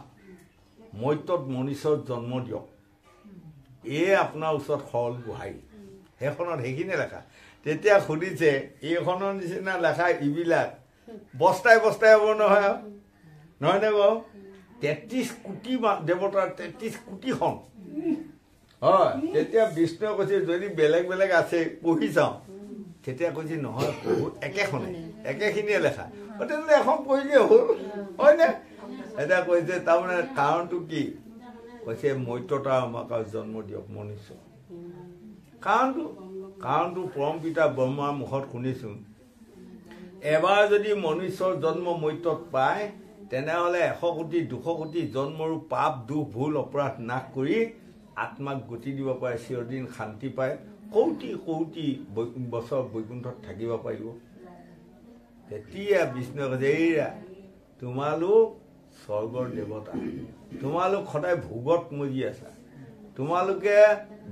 মৰ্ত্যত মনুষ্যৰ জন্ম দিয়ক, এয়ে আপোনাৰ ওচৰত সৰল গোহাৰি। সেইখনত সেইখিনিয়ে লেখা। তেতিয়া সুধিছে এইখনৰ নিচিনা লেখা ইবিলাক বস্তাই বস্তাই হ'ব নহয় নহয়নে বাৰু? 33 কোটি দেৱতাৰ 33 কোটিখন হয়। তেতিয়া বিষ্ণুৱে কৈছে যদি বেলেগ বেলেগ আছে পঢ়ি চাওঁ। তেতিয়া কৈছে নহয় বহুত একেখিনিয়ে লেখা, তেনেহ'লে এখন পঢ়িলে হ'ল হয়নে? এতিয়া কৈছে তাৰমানে কাৰণটো কি? কৈছে মৰ্ত্যতা আমাক আৰু জন্ম দিয়ক মনুষ্য। কাৰণটো পৰম পিতা ব্ৰহ্মাৰ মুখত শুনিছোঁ, এবাৰ যদি মনুষ্যৰ জন্ম মৰ্ত্যত পায় তেনেহ'লে 100 কোটি 200 কোটি জন্মৰো পাপ দুখ ভুল অপৰাধ নাশ কৰি আত্মাক গতি দিব পাৰে, চিৰদিন শান্তি পায়, কৌটি কৌটি বছৰ বৈকুণ্ঠত থাকিব পাৰিব। তেতিয়া বিষ্ণুৱে কৈছে এইৰা তোমালোক স্বৰ্গৰ দেৱতা, তোমালোক সদায় ভোগত মজি আছা, তোমালোকে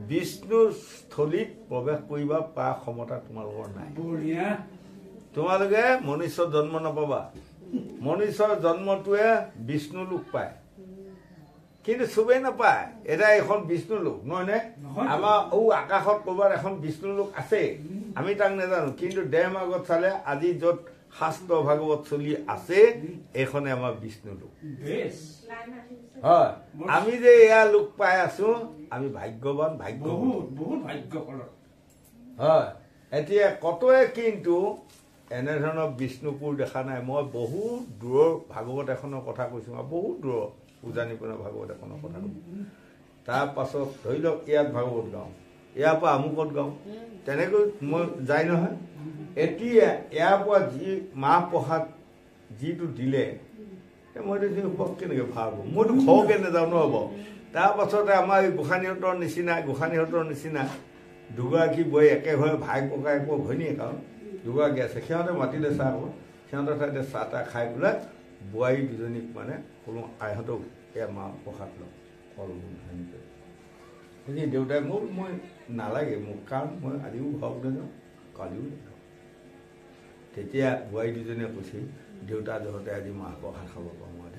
বিষ্ণুৰ স্থলীত প্ৰৱেশ কৰিব পৰা ক্ষমতা তোমালোকৰ নাই। তোমালোকে মনুষ্যৰ জন্ম নাপাবা, মনুষ্যৰ জন্মটোৱে বিষ্ণু লোক পায়। কিন্তু চবেই নাপায় এতিয়া এখন বিষ্ণু লোক নহয়নে আমাৰ আকাশত ক'ৰবাত এখন বিষ্ণু লোক আছে আমি তাক নাজানো কিন্তু দেহ আগত চালে আজি য'ত শাস্ত্ৰ ভাগৱত চলি আছে এইখনে আমাৰ বিষ্ণু লোক হয় আমি যে এয়া লোক পাই আছো আমি ভাগ্যৱান হয় এতিয়া কতোৱে কিন্তু এনেধৰণৰ বিষ্ণুপুৰ দেখা নাই মই বহুত দূৰৰ ভাগৱত এখনৰ কথা কৈছোঁ বহুত দূৰৰ উজানিপনা ভাগৱত এখনৰ কথা কৈছোঁ তাৰ পাছত ধৰি লওক ইয়াত ভাগৱত গাওঁ ইয়াৰ পৰা আমুকত গাওঁ তেনেকৈ মই যাই নহয় এতিয়া ইয়াৰ পৰা যি মাহ প্ৰসাদ যিটো দিলে মইতো কেনেকৈ ভাল হ'ব মইতো ঘৰকৈ নাযাওঁ নহ'ব তাৰ পাছতে আমাৰ এই গোসাঁনীহঁতৰ নিচিনা দুগৰাকী বৈ একেঘৰে ভাই ককায়েকৰ ঘৈণীয়ে কাৰণ দুগৰাকী আছে সিহঁতে মাতিলে চাহ খাব সিহঁতৰ ঠাইতে চাহ তাহ খাই পেলাই বোৱাৰী দুজনীক মানে কোনো আইহঁতক এয়া মাহ প্ৰসাদ লওঁ ফল মূল সেনেকৈ দেউতাই মোক মই নালাগে মোক কাৰণ মই আজিও ঘৰত নাযাওঁ কালিও নাযাওঁ তেতিয়া বোৱাৰী দুজনীয়ে কৈছে দেউতা যহতে আজি মাহ প্ৰসাদ খাব পাৰোঁ মই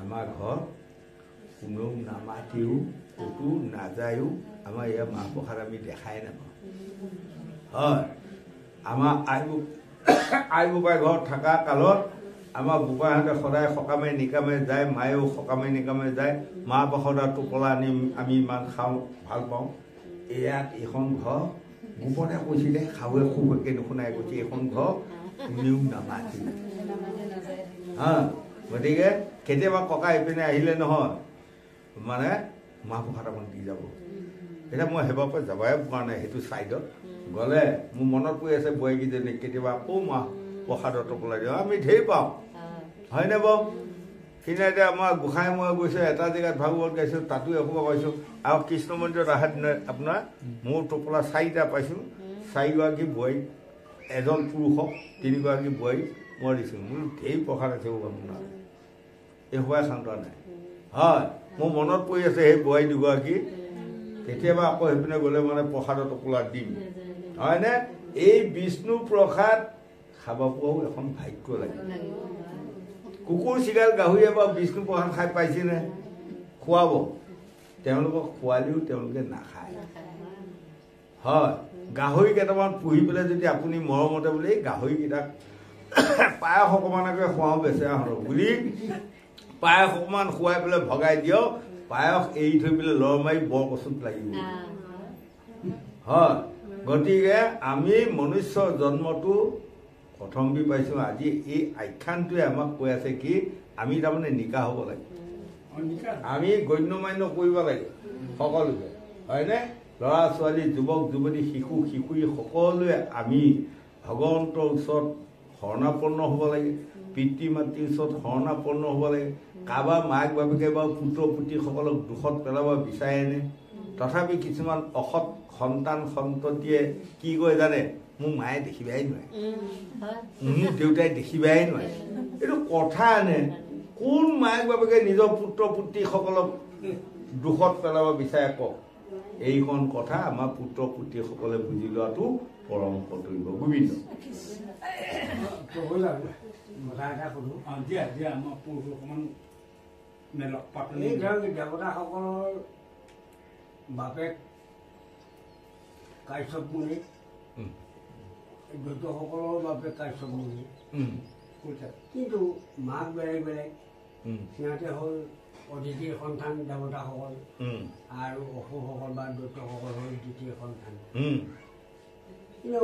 আমাৰ ঘৰ কোনেও নামাতিও ক'তো নাযায়ো আমাৰ ইয়াৰ মাহ প্ৰসাদ আমি দেখাই নাপাওঁ হয় আমাৰ আই বোপাই ঘৰত থকা কালত আমাৰ বোপাইহঁতে সদায় সকামে নিকামে যায় মায়েও সকামে নিকামে যায় মাহ প্ৰসাদৰ টোপোলা আনি আমি ইমান খাওঁ ভাল পাওঁ ইয়াত এইখন ঘৰ গোপনে কৈছিলে খাৱে খুব একে নুশুনাই কৈছে এইখন ঘৰ কোনেও নামাতি হা গতিকে কেতিয়াবা ককা ইপিনে আহিলে নহয় মানে মাহ প্ৰসাদ অকণ দি যাব এতিয়া মই সেইবাৰ পৰা যাবাই পোৱা নাই সেইটো ছাইডত গ'লে মোৰ মনত পৰি আছে বোৱাৰীকেইজনীক কেতিয়াবা আকৌ মাহ প্ৰসাদৰ টোপোলা দিওঁ আমি ঢেৰ পাওঁ হয়নে বাৰু কিন্তু এতিয়া আমাৰ গোসাঁই মই গৈছোঁ এটা জেগাত ভাগৱত গাইছোঁ তাতো এসোপা পাইছোঁ আৰু কৃষ্ণ মন্দিৰত অহাৰ দিনত আপোনাৰ মোৰ টোপোলা 4টা পাইছোঁ 4গৰাকী বোৱাৰী এজন পুৰুষক 3গৰাকী বোৱাৰী মই দিছোঁ মোৰ ঢেৰ প্ৰসাদ আছে আপোনাৰ এইসোপাই সান্তোৱা নাই হয় মোৰ মনত পৰি আছে সেই বোৱাৰী দুগৰাকী কেতিয়াবা আকৌ সেইপিনে গ'লে মানে প্ৰসাদৰ টোপোলা দিম হয়নে এই বিষ্ণু প্ৰসাদ খাব পোৱাও এখন ভাগ্য লাগে কুকুৰ চিগাল গাহৰিয়ে বা বিষ্ণু প্ৰসাদ খাই পাইছেনে খুৱাব তেওঁলোকক খোৱালেও তেওঁলোকে নাখায় হয় গাহৰি কেইটামান পুহি পেলাই যদি আপুনি মৰমতে বোলে গাহৰিকেইটাক পায়স অকণমানকৈ খুৱাওঁ বেচেৰাহঁতক বুলি পায়স অকণমান খুৱাই পেলাই ভগাই দিয়ক পায়স এৰি থৈ পেলাই লৰ মাৰি বৰ কচুত লাগিব হয় গতিকে আমি মনুষ্যৰ জন্মটো প্ৰথম বি পাইছোঁ আজি এই আখ্যানটোৱে আমাক কৈ আছে কি আমি তাৰমানে নিকা হ'ব লাগে আমি গণ্যমান্য কৰিব লাগে সকলোকে হয়নে ল'ৰা ছোৱালী যুৱক যুৱতী শিশুৰী সকলোৱে আমি ভগৱন্তৰ ওচৰত শৰণাপন্ন হ'ব লাগে পিতৃ মাতৃৰ ওচৰত শৰণাপন্ন হ'ব লাগে কাৰোবাৰ মাক বাপেকে বা পুত্ৰ পুত্ৰীসকলক দুখত পেলাব বিচাৰেনে তথাপি কিছুমান অসৎ সন্তান সন্ততিয়ে কি কয় জানে মোৰ মায়ে দেখিবাই নোৱাৰে মোৰ দেউতাই দেখিবাই নোৱাৰে এইটো কথা আনে কোন মাক বাপেকে নিজৰ পুত্ৰ পুত্ৰীসকলক দুখত পেলাব বিচাৰে কওক এইখন কথা আমাৰ পুত্ৰ পুত্ৰীসকলে বুজি লোৱাটো পৰম কৰ্তব্য গোবিন্দ দেৱতাসকলৰ বাপেক কাশ্যপ মুনি দৈত্যসকলৰ বাপেক কাশ্যপ মুনি কিন্তু মাক বেলেগ বেলেগ সিহঁতে হ'ল অদিতিৰ সন্তান দেৱতাসকল আৰু অসুৰসকল বা দৈত্যসকল হ'ল দ্বিতীয় সন্তান কিন্তু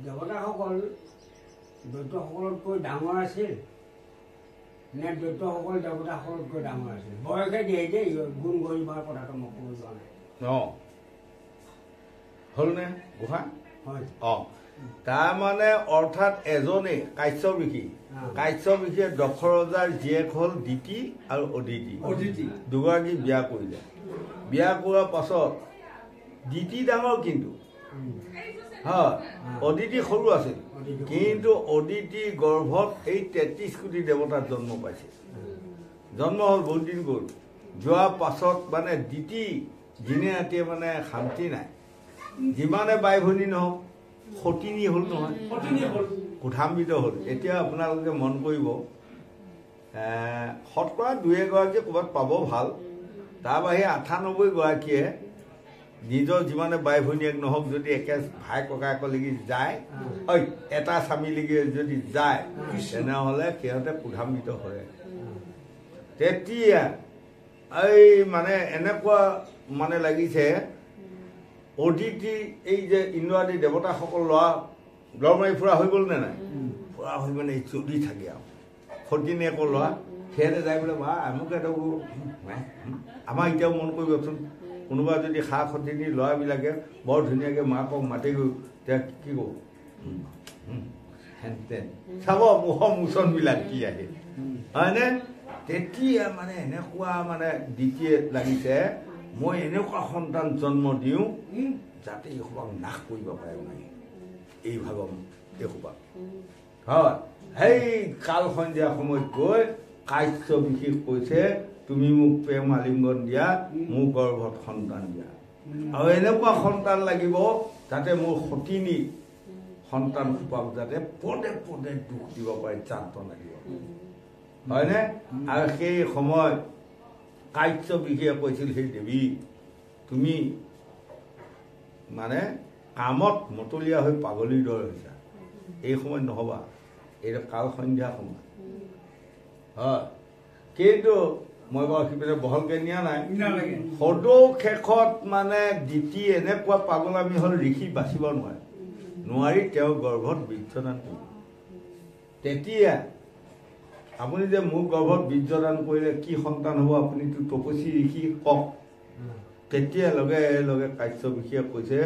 দেৱতাসকল দৈত্যসকলতকৈ ডাঙৰ আছিল নে দৈত্যসকল দেৱতাসকলতকৈ ডাঙৰ আছিল বয়সে দিয়ে যে গুণ গৰিমাৰ কথাটো মই ক'ব যোৱা নাই হ'লনে গোসাঁই হয় তাৰমানে অৰ্থাৎ এজনেই কাশ্যপ ঋষিয়ে দক্ষ ৰজাৰ জীয়েক হ'ল দিতি আৰু অদিতি দুগৰাকী বিয়া কৰিলে বিয়া কৰাৰ পাছত দিতি ডাঙৰ কিন্তু হয় অদিতি সৰু আছিল কিন্তু অদিতি গৰ্ভত এই 33 কোটি দেৱতাৰ জন্ম পাইছে জন্ম হ'ল বহুত দিন গ'ল যোৱাৰ পাছত মানে দিতি দিনে ৰাতিয়ে মানে শান্তি নাই যিমানে বাই ভনী নহওক সতিনী হ'ল নহয় কোঠাম্বিত হ'ল এতিয়া আপোনালোকে মন কৰিব শতকৰা 2-এগৰাকী ক'ৰবাত পাব ভাল তাৰ বাহিৰে 98গৰাকীয়ে নিজৰ যিমানে বাই ভনীয়েক নহওক যদি একে ভাই ককায়েকলৈকে যায় এটা স্বামীলৈকে যদি যায় তেনেহ'লে সিহঁতে ক্ৰোধান্বিত হয় তেতিয়া এই মানে এনেকুৱা মানে লাগিছে অদিতি এই যে ইন্দ্ৰাদি দেৱতাসকল ল'ৰা মাৰি ফুৰা হৈ গ'ল নে নাই ফুৰা হৈ মানে চলি থাকে আৰু সতীনীয়েকৰ ল'ৰা সিহঁতে যাই বোলে বা আমুক এটা আমাৰ এতিয়াও মন কৰিবচোন কোনোবা যদি খা সতীনী ল'ৰাবিলাকে বৰ ধুনীয়াকৈ মাকক মাতি গৈ তেতিয়া কি ক'ব হেনতেন চাব মুখৰ মোচনবিলাক কি আহে হয়নে তেতিয়া মানে এনেকুৱা মানে দ্বিতীয় লাগিছে মই এনেকুৱা সন্তান জন্ম দিওঁ যাতে এইসোপাক নাশ কৰিব পাৰে মানে এই ভাগম এইসোপাক হয় সেই কাল সন্ধিয়া সময়ত গৈ কাৰ্য বিশেষ কৈছে তুমি মোক প্ৰেম আলিংগন দিয়া মোৰ গৰ্ভত সন্তান দিয়া আৰু এনেকুৱা সন্তান লাগিব যাতে মোৰ সতিনী সন্তান সোপাক যাতে পদে পদে দুখ দিব পাৰে যাতনা দিব হয়নে আৰু সেই সময় কাৰ্য বিশেষে কৈছিল সেই দেৱী তুমি মানে কামত মতলীয়া হৈ পাগলীৰ দৰে হৈছা এই সময়ত নহ'বা এইটো কাল সন্ধ্যা সময় হয় কিন্তু মই বাৰু সিপিনে বহলকৈ নিয়া নাই সদৌ শেষত মানে দ্বিতীয় এনেকুৱা পাগলামী হ'ল ঋষি বাচিব নোৱাৰি তেওঁ গৰ্ভত বীৰ্যদান কৰিব তেতিয়া আপুনি যে মোৰ গৰ্ভত বীৰ্যদান কৰিলে কি সন্তান হ'ব আপুনিতো তপস্বী ঋষি কওক তেতিয়া লগে লগে কাৰ্য বিশেষ কৈছে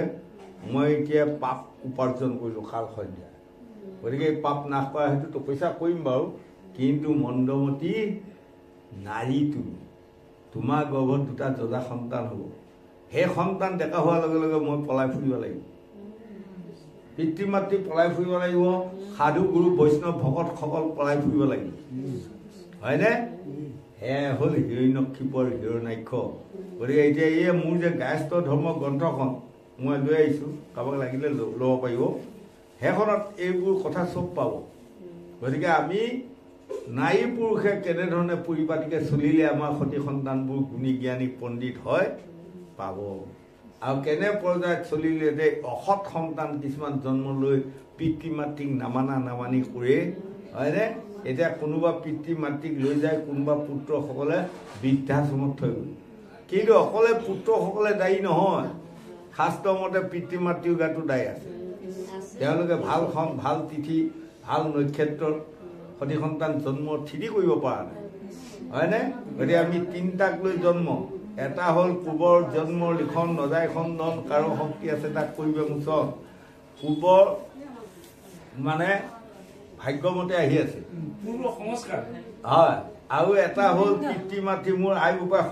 মই এতিয়া পাপ উপাৰ্জন কৰিলোঁ কাল সন্ধ্যা গতিকে এই পাপ নাশ কৰা সেইটো তপস্যা কৰিম বাৰু কিন্তু মন্দমতী নাৰী তুমি তোমাৰ গৰ্ভত দুটা যজা সন্তান হ'ব সেই সন্তান ডেকা হোৱাৰ লগে লগে মই পলাই ফুৰিব লাগিব পিতৃ মাতৃ পলাই ফুৰিব লাগিব সাধু গুৰু বৈষ্ণৱ ভকতসকল পলাই ফুৰিব লাগিব হয়নে সেয়া হ'ল হিৰণ্যক্ষিপৰ হিৰণ্যাক্ষ গতিকে এতিয়া এই মোৰ যে গায়স্থ ধৰ্ম গ্ৰন্থখন মই লৈ আহিছোঁ কাৰোবাক লাগিলে ল'ব পাৰিব সেইখনত এইবোৰ কথা চব পাব গতিকে আমি নাৰী পুৰুষে কেনেধৰণে পৰিপাটিকৈ চলিলে আমাৰ সতী সন্তানবোৰ গুণী জ্ঞানী পণ্ডিত হয় পাব আৰু কেনে পৰ্যায়ত চলিলে যে অসৎ সন্তান কিছুমান জন্ম লৈ পিতৃ মাতৃক নামানি কৰে হয়নে এতিয়া কোনোবা পিতৃ মাতৃক লৈ যায় কোনোবা পুত্ৰসকলে বৃদ্ধাশ্ৰমত থৈ গ'ল কিন্তু অকলে পুত্ৰসকলে দায়ী নহয় শাস্ত্ৰমতে পিতৃ মাতৃৰ গাতো দায়ী আছে তেওঁলোকে ভাল তিথি ভাল নক্ষত্ৰত সতী সন্তান জন্ম থিতি কৰিব পৰা নাই হয়নে গতিকে আমি তিনিটাক লৈ জন্ম এটা হ'ল পূবৰ জন্ম লিখন নজাই খণ্ডন কাৰো শক্তি আছে তাক কৰিবে মোচন পূবৰ মানে ভাগ্যমতে আহি আছে হয় আৰু এটা হ'ল পিতৃ মাতৃ মোৰ আই বোপাই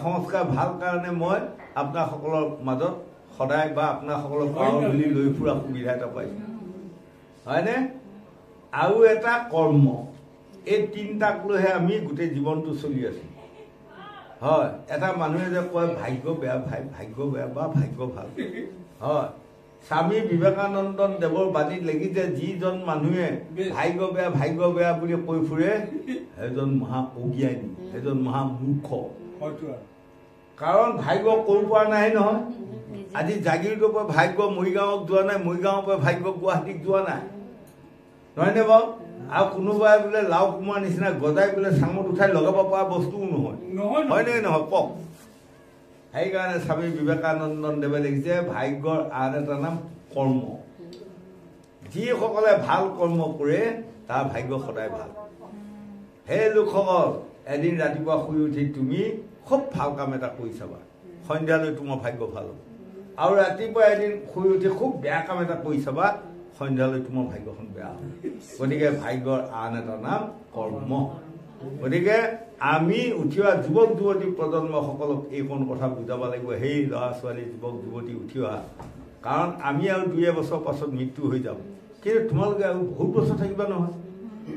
সংস্কাৰ ভাল কাৰণে মই আপোনাসকলৰ মাজত সদায় বা আপোনাসকলৰ পাওঁ বুলি লৈ ফুৰা সুবিধা এটা পাইছোঁ হয়নে আৰু এটা কৰ্ম এই তিনিটাক লৈহে আমি গোটেই জীৱনটো চলি আছোঁ হয় এটা মানুহে যে কয় ভাগ্য বেয়া বা ভাগ্য ভাল হয় স্বামী বিবেকানন্দ দেৱৰ বাণীত লিখিছে যিজন মানুহে ভাগ্য বেয়া বুলি কৈ ফুৰে সেইজন মহা অজ্ঞানী সেইজন মহা মূৰ্খ কাৰণ ভাগ্য ক'ৰ পৰা নাই নহয় আজি জাগিৰোডৰ পৰা ভাগ্য মৰিগাঁৱক যোৱা নাই মৰিগাঁৱৰ পৰা ভাগ্য গুৱাহাটীক যোৱা নাই নহয়নে বাৰু আৰু কোনোবাই বোলে লাও কোমোৱাৰ নিচিনা গজাই বোলে চাঙত উঠাই লগাব পৰা বস্তুও নহয় হয়নে নহয় কওক সেইকাৰণে স্বামী বিবেকানন্দ দেৱে লিখিছে ভাগ্যৰ আন এটা নাম কৰ্ম যিসকলে ভাল কৰ্ম কৰে তাৰ ভাগ্য সদায় ভাল সেই লোকসকল এদিন ৰাতিপুৱা শুই উঠি তুমি খুব ভাল কাম এটা কৰি চাবা সন্ধিয়ালৈ তোমাৰ ভাগ্য ভাল হ'ব আৰু ৰাতিপুৱা এদিন শুই উঠি খুব বেয়া কাম এটা কৰি চাবা সন্ধিয়ালৈ তোমাৰ ভাগ্যখন বেয়া হ'ব গতিকে ভাগ্যৰ আন এটা নাম কৰ্ম গতিকে আমি উঠি অহা যুৱক যুৱতী প্ৰজন্মসকলক এইকণ কথা বুজাব লাগিব সেই ল'ৰা ছোৱালী যুৱক যুৱতী উঠি অহা কাৰণ আমি আৰু 2 বছৰ পাছত মৃত্যু হৈ যাম কিন্তু তোমালোকে আৰু বহুত বছৰ থাকিবা নহয়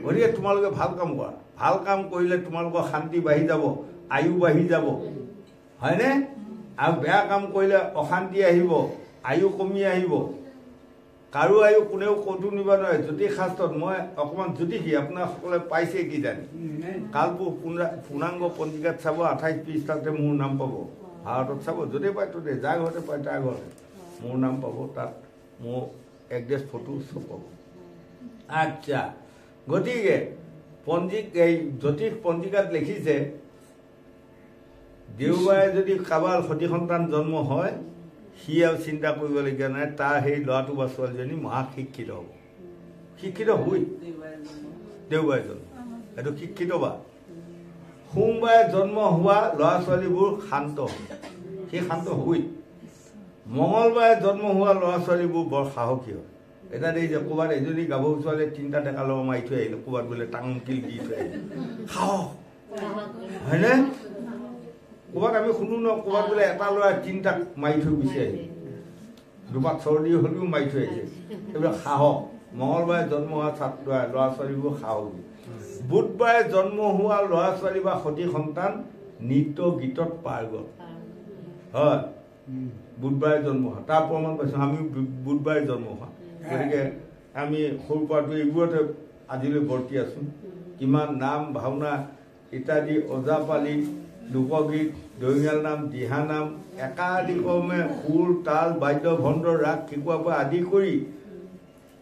গতিকে তোমালোকে ভাল কাম কৰা ভাল কাম কৰিলে তোমালোকৰ শান্তি বাঢ়ি যাব আয়ু বাঢ়ি যাব হয়নে আৰু বেয়া কাম কৰিলে অশান্তি আহিব আয়ু কমি আহিব কাৰো আয়ু কোনেও ক'তো নিব নোৱাৰে জ্যোতিষ শাস্ত্ৰত মই অকণমান জ্যোতিষী আপোনাসকলে পাইছে কি জানি কালপুৰ পূৰ্ণাংগ পঞ্জিকাত চাব 28 পৃষ্ঠাতে মোৰ নাম পাব ভাৰতত চাব য'তে পায় ত'তে যাৰ ঘৰতে পায় তাৰ ঘৰতে মোৰ নাম পাব তাত মোৰ এড্ৰেছ ফটো চব পাব আচ্ছা গতিকে এই জ্যোতিষ পঞ্জিকাত লিখিছে দেওবাৰে যদি কাৰোবাৰ সতি সন্তান জন্ম হয় সি আৰু চিন্তা কৰিবলগীয়া নাই তাৰ সেই ল'ৰাটো বা ছোৱালীজনী মহা শিক্ষিত হ'ব শিক্ষিত হৈ দেওবাৰে জন্ম এইটো শিক্ষিত বা সোমবাৰে জন্ম হোৱা ল'ৰা ছোৱালীবোৰ শান্ত হয় সেই শান্ত হৈ মঙলবাৰে জন্ম হোৱা ল'ৰা ছোৱালীবোৰ বৰ সাহসী হয় এটা দেখিছে ক'ৰবাত এজনী গাভৰু ছোৱালীয়ে 3টা ডেকা ল'ৰা মাৰি থৈ আহিলে ক'ৰবাত বোলে টাঙকিল দি থৈ আহিলে সাহস হয়নে ক'ৰবাত আমি শুনো ন ক'ৰবাত বোলে এটা ল'ৰা 3টাক মাৰি থৈ গুচি আহিলে দুপাক চৰ্দি হ'লেও মাৰি থৈ আহিছে এইবিলাক সাহস মঙলবাৰে জন্ম হোৱা ল'ৰা ছোৱালীবোৰ সাহসী বুধবাৰে জন্ম হোৱা ল'ৰা ছোৱালী বা সতি সন্তান নৃত্য গীতত পাৰ্গত হয় বুধবাৰে জন্ম হোৱা তাৰ প্ৰমাণ পাইছোঁ আমি বুধবাৰে জন্ম হোৱা গতিকে আমি সৰুৰ পৰাটো এইবোৰতে আজিলৈ বৰ্তি আছোঁ কিমান নাম ভাওনা ইত্যাদি ওজাপালি লোকগীত দৈঙাল নাম দিহানাম একাধিক্ৰমে সুৰ তাল বাদ্য ভণ্ড ৰাগ শিকোৱাৰ পৰা আদি কৰি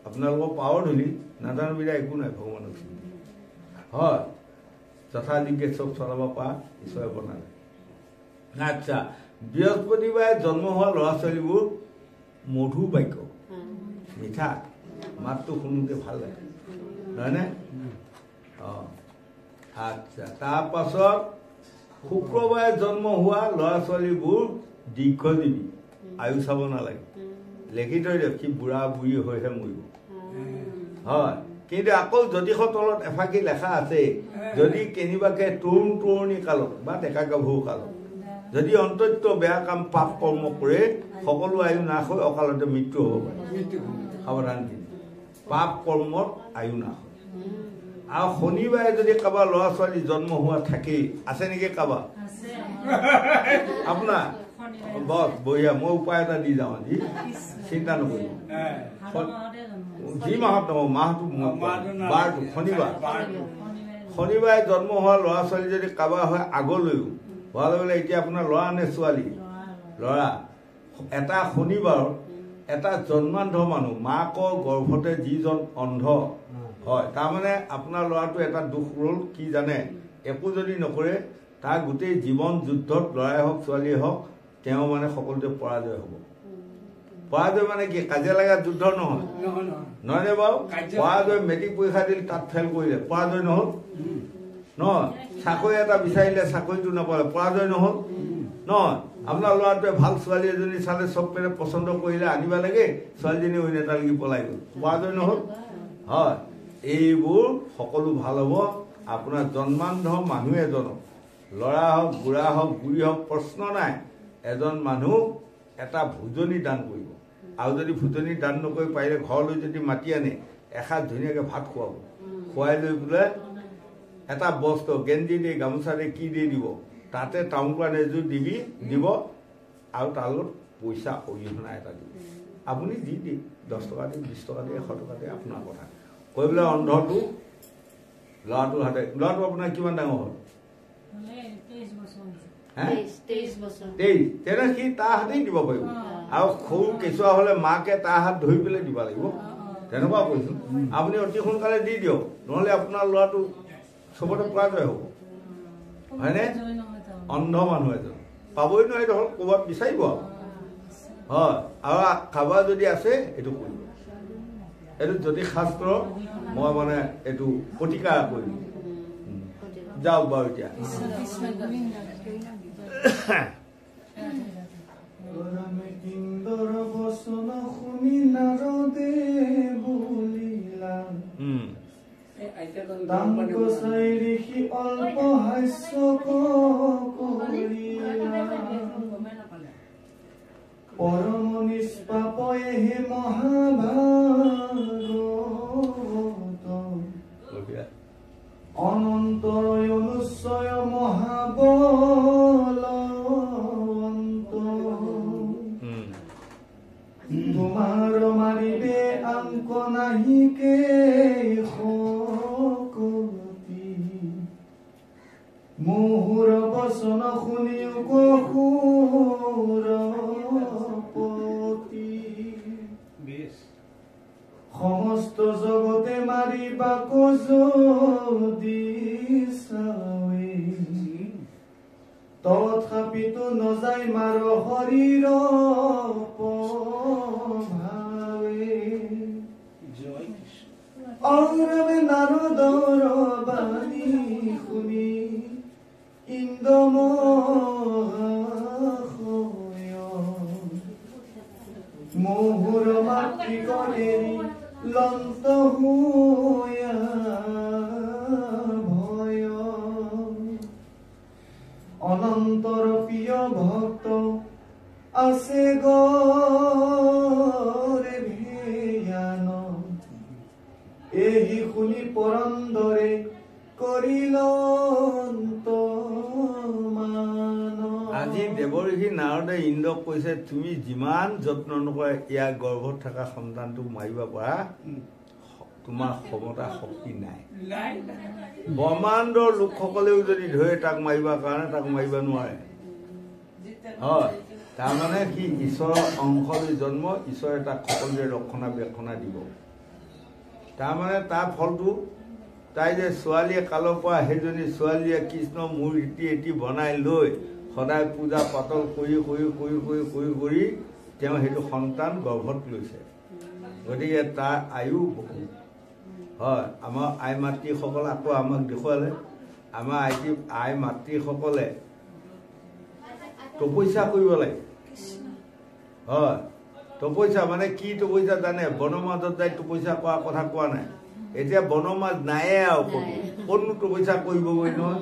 আপোনালোকৰ পাৱাৰ ধূলি নাজানিবিধা একো নাই ভগৱানক হয় যথাযোগ্যে চব চলাব পৰা ঈশ্বৰে বনালে আচ্ছা বৃহস্পতিবাৰে জন্ম হোৱা ল'ৰা ছোৱালীবোৰ মধু বাক্য মিঠা মাতটো শুনোতে ভাল লাগে নহয়নে অঁ আচ্ছা তাৰপাছত শুক্ৰবাৰে জন্ম হোৱা ল'ৰা ছোৱালীবোৰ দীৰ্ঘজীৱী আয়ু চাব নালাগে লেখি থৈ দিয়ক সি বুঢ়া বুঢ়ী হৈহে মৰিব হয় কিন্তু আকৌ জ্যোতিষৰ তলত এফাকি লেখা আছে যদি কেনিবাকে তৰুণ তৰুণী কালত বা ডেকা গাভৰু কালত যদি অন্তত্য বেয়া কাম পাপ কৰ্ম কৰে সকলো আয়ু নাশ হৈ অকালতে মৃত্যু হ'ব পাৰে সাৱধান কিন্তু পাপ কৰ্মত আয়ু নাশ হয় আৰু শনিবাৰে যদি কাৰোবাৰ ল'ৰা ছোৱালী জন্ম হোৱা থাকেই আছে নেকি কাৰোবাৰ আপোনাৰ বছ বঢ়িয়া মই উপায় এটা দি যাওঁ আজি চিন্তা নকৰিব যি মাহত নহওক মাহটো বাৰটো শনিবাৰে জন্ম হোৱা ল'ৰা ছোৱালী যদি কাৰোবাৰ হয় আগলৈও হোৱা লগে লগে এতিয়া আপোনাৰ ল'ৰা নে ছোৱালী ল'ৰা এটা শনিবাৰত এটা জন্মান্ধ মানুহ মাকৰ গৰ্ভতে যিজন অন্ধ হয় তাৰমানে আপোনাৰ ল'ৰাটো এটা দুখ ৰ'ল কি জানে একো যদি নকৰে তাৰ গোটেই জীৱন যুদ্ধত ল'ৰাই হওক ছোৱালীয়ে হওক তেওঁ মানে সকলোতে পৰাজয় হ'ব পৰাজয় মানে কি কাজিয়া লগা যুদ্ধ নহয় নহয়নে বাৰু পৰাজয় মেট্ৰিক পৰীক্ষা দিলে তাত ফেইল কৰিলে পৰাজয় নহ'ল নহয় চাকৰি এটা বিচাৰিলে চাকৰিটো নাপালে পৰাজয় নহ'ল নহয় আপোনাৰ ল'ৰাটোৱে ভাল ছোৱালী এজনী চালে চব পেৰে পচন্দ কৰিলে আনিব লাগে ছোৱালীজনী অন্য এটা লাগি পলাই গ'ল পৰাজয় নহ'ল হয় এইবোৰ সকলো ভাল হ'ব আপোনাৰ জন্মান্ধ মানুহ এজনক ল'ৰা হওক বুঢ়া হওক বুঢ়ী হওক প্ৰশ্ন নাই এজন মানুহ এটা ভোজনী দান কৰিব আৰু যদি ভোজনী দান নকৰি পাৰিলে ঘৰলৈ যদি মাতি আনে এসাঁজ ধুনীয়াকৈ ভাত খুৱাব খুৱাই লৈ বোলে এটা বস্ত্ৰ গেঞ্জি দি গামোচা দি কি দি দিব তাতে টাউন প্লান এযোৰ দিব আৰু তাৰ লগত পইচা অৰিহণা এটা দিব আপুনি দি দি 10 টকা দি 20 টকা দি 100 টকা দি আপোনাৰ কথা কৈ বোলে অন্ধটো ল'ৰাটোৰ হাতে ল'ৰাটো আপোনাৰ কিমান ডাঙৰ হ'ল 23 বছৰ তেনে সি তাৰ হাতেই দিব পাৰিব আৰু সৰু কেঁচুৱা হ'লে মাকে তাৰ হাত ধৰি পেলাই দিব লাগিব তেনেকুৱা কৈছোঁ আপুনি অতি সোনকালে দি দিয়ক নহ'লে আপোনাৰ ল'ৰাটো চবতে পৰাজয় হ'ব হয়নে অন্ধ মানুহ এজন পাবই নোৱাৰে দেখোন ক'ৰবাত বিচাৰিব হয় আৰু কাৰোবাৰ যদি আছে এইটো কৰিব এইটো জ্যোতিষ শাস্ত্ৰ মই মানে এইটো প্ৰতিকাৰ কৰিম যাওক বাৰু এতিয়া পৰম নিষ্পাপয়ে হে মহাভাগত অনন্তৰয় অনুচয় মহাবলৱন্ত তোমাৰ মাৰিবে নাহিকে সকতি মোহৰ বচন শুনিও কসুৰপতি সমস্ত জগতে মাৰিবা যদি চাৱে তথাপিতো নযায় মাৰ শৰীৰ ভাৱে অংৰামে নাৰদৰ বাণী শুনি ইন্দ্ৰমহাশয় মোহৰ মাতৃকনেৰি লন্ত হোয়া ভয় অনন্তৰ প্ৰিয় ভক্ত আছে গৰে ভেয়ান এই শুনি পৰন্দৰে কৰিল আজি দেৱঋষি নাৰদে ইন্দ্ৰক কৈছে তুমি যিমান যত্ন নকৰা ইয়াৰ গৰ্ভত থকা সন্তানটোক মাৰিব পাৰা তোমাৰ ক্ষমতা শক্তি নাই ব্ৰহ্মাণ্ডৰ লোকসকলেও যদি ধৰে তাক মাৰিবৰ কাৰণে তাক মাৰিব নোৱাৰে হয় তাৰমানে সি ঈশ্বৰৰ অংশ লৈ জন্ম ঈশ্বৰে তাক সকলোৱে ৰক্ষণাবেক্ষণা দিব তাৰমানে তাৰ ফলটো তাই যে ছোৱালীয়ে কালৰ পৰা সেইজনী ছোৱালীয়ে কৃষ্ণ মূৰ্তি এটি বনাই লৈ সদায় পূজা পাতল কৰি কৰি কৰি কৰি কৰি কৰি তেওঁ সেইটো সন্তান গৰ্ভত লৈছে গতিকে তাৰ আয়ু বহুত হয় আমাৰ আই মাতৃসকল আকৌ আমাক দেখুৱালে আমাৰ আই মাতৃসকলে তপস্যা কৰিব লাগে হয় তপস্যা মানে কি তপস্যা জানে বনৰ মাজত যাই তপস্যা কৰাৰ কথা কোৱা নাই এতিয়া বনৰ মাজ নায়ে আৰু কোনো তপস্যা কৰিবগৈ নহয়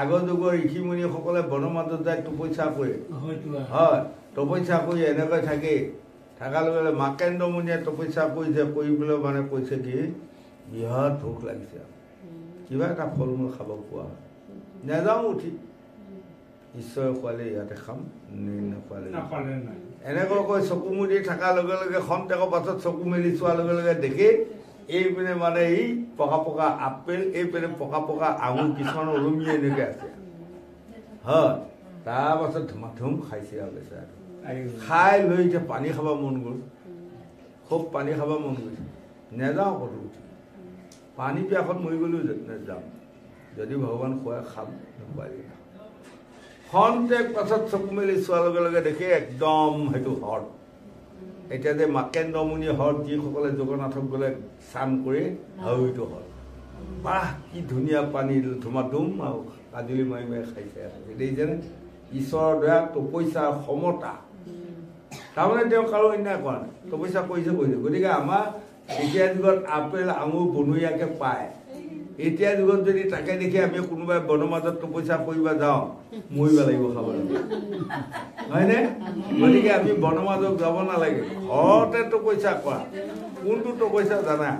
আগৰ যুগৰ ঋষিমুনিসকলে বনৰ মাজত যাই তপস্যা কৰে হয় তপস্যা কৰি এনেকৈ থাকে থকাৰ লগে লগে মাকেন্দ্ৰ মুনিয়ে তপস্যা কৰিছে কৰি পেলাই মানে কৈছে কি বিৰাট ভোক লাগিছে কিবা এটা ফল মূল খাব পোৱা হয় নাযাওঁ উঠি ঈশ্বৰে খোৱালে ইয়াতে খাম নোখোৱালে এনেকৈ কৈ চকু মুদি থকাৰ লগে লগে খন্তেকৰ পাছত চকু মেলি চোৱাৰ লগে লগে দেখি এইপিনে মানে এই পকা পকা আপেল এইপিনে পকা পকা আঙুৰ কিছুমান ওলমি এনেকৈ আছে হয় তাৰপাছত ধুমাধুম খাইছে আৰু বেচাৰ খাই লৈ এতিয়া পানী খাব মন গ'ল খুব পানী খাব মন গৈছে নেযাওঁ ক'তো উঠি পানী পিয়াসত মৰি গ'লেও নেযাওঁ যদি ভগৱান খুৱাই খাম নোখোৱাই খন্তেক পাছত চকু মেলি চোৱাৰ লগে লগে দেখি একদম সেইটো হ্ৰদ এতিয়া যে মাকেন্দ্ৰ মুনি হ্ৰদ যিসকলে জগন্নাথক গ'লে স্নান কৰি সেইটো হ্ৰদ বাহ কি ধুনীয়া পানী ধুমাধুম আৰু কাজুলি মাৰি মাৰি খাইছে যেনে ঈশ্বৰৰ দয়া তপস্যাৰ সমতা তাৰমানে তেওঁ কাৰো অন্যায় কৰা নাই তপস্যা কৰিছে গতিকে আমাৰ এতিয়া যুগত আপেল আঙুৰ বনৰীয়াকৈ পায় এতিয়া যুগত যদি তাকে দেখি আমি কোনোবাই বনৰ মাজত তপস্যা কৰিব যাওঁ মৰিব লাগিব খাব লাগিব হয়নে গতিকে আমি বনৰ মাজত যাব নালাগে ঘৰতে তপস্যা কৰা কোনটো তপস্যা জানা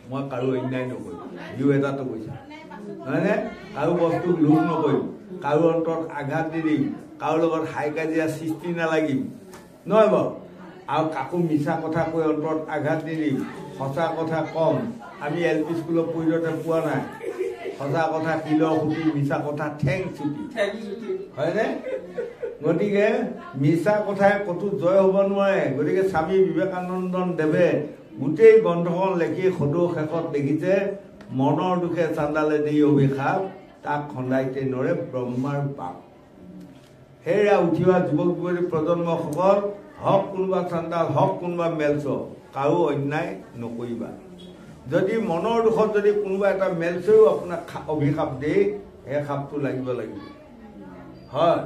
মই কাৰো অন্যায় নকৰিম ইও এটা তপস্যা হয়নে কাৰো বস্তুক লোভ নকৰিম কাৰো অন্তৰত আঘাত নিদিম কাৰো লগত হাই কাজিয়া সৃষ্টি নালাগিম নহয় বাৰু আৰু কাকো মিছা কথা কৈ অন্তৰত আঘাত নিদিম সঁচা কথা কম আমি LP স্কুলত পঢ়িতে পোৱা নাই সঁচা কথা কিলৰ সুটি মিছা কথা ঠেং চুটি হয়নে গতিকে মিছা কথাই ক'তো জয় হ'ব নোৱাৰে গতিকে স্বামী বিবেকানন্দ দেৱে গোটেই গ্ৰন্থখন লেখি সদৌ শেষত দেখিছে মনৰ দুখে চান্দালে দি অভিশাপ তাক খন্দাইতে নৰে ব্ৰহ্মাৰ পাপ সেয়া উঠি অহা যুৱক যুৱতী প্ৰজন্মসকল হওক কোনোবা চান্দাল হওক কোনোবা মেলচ কাৰো অন্যায় নকৰিবা যদি মনৰ দুখত যদি কোনোবা এটা মেলচেও আপোনাক অভিশাপ দিয়ে সেই সাপটো লাগিব হয়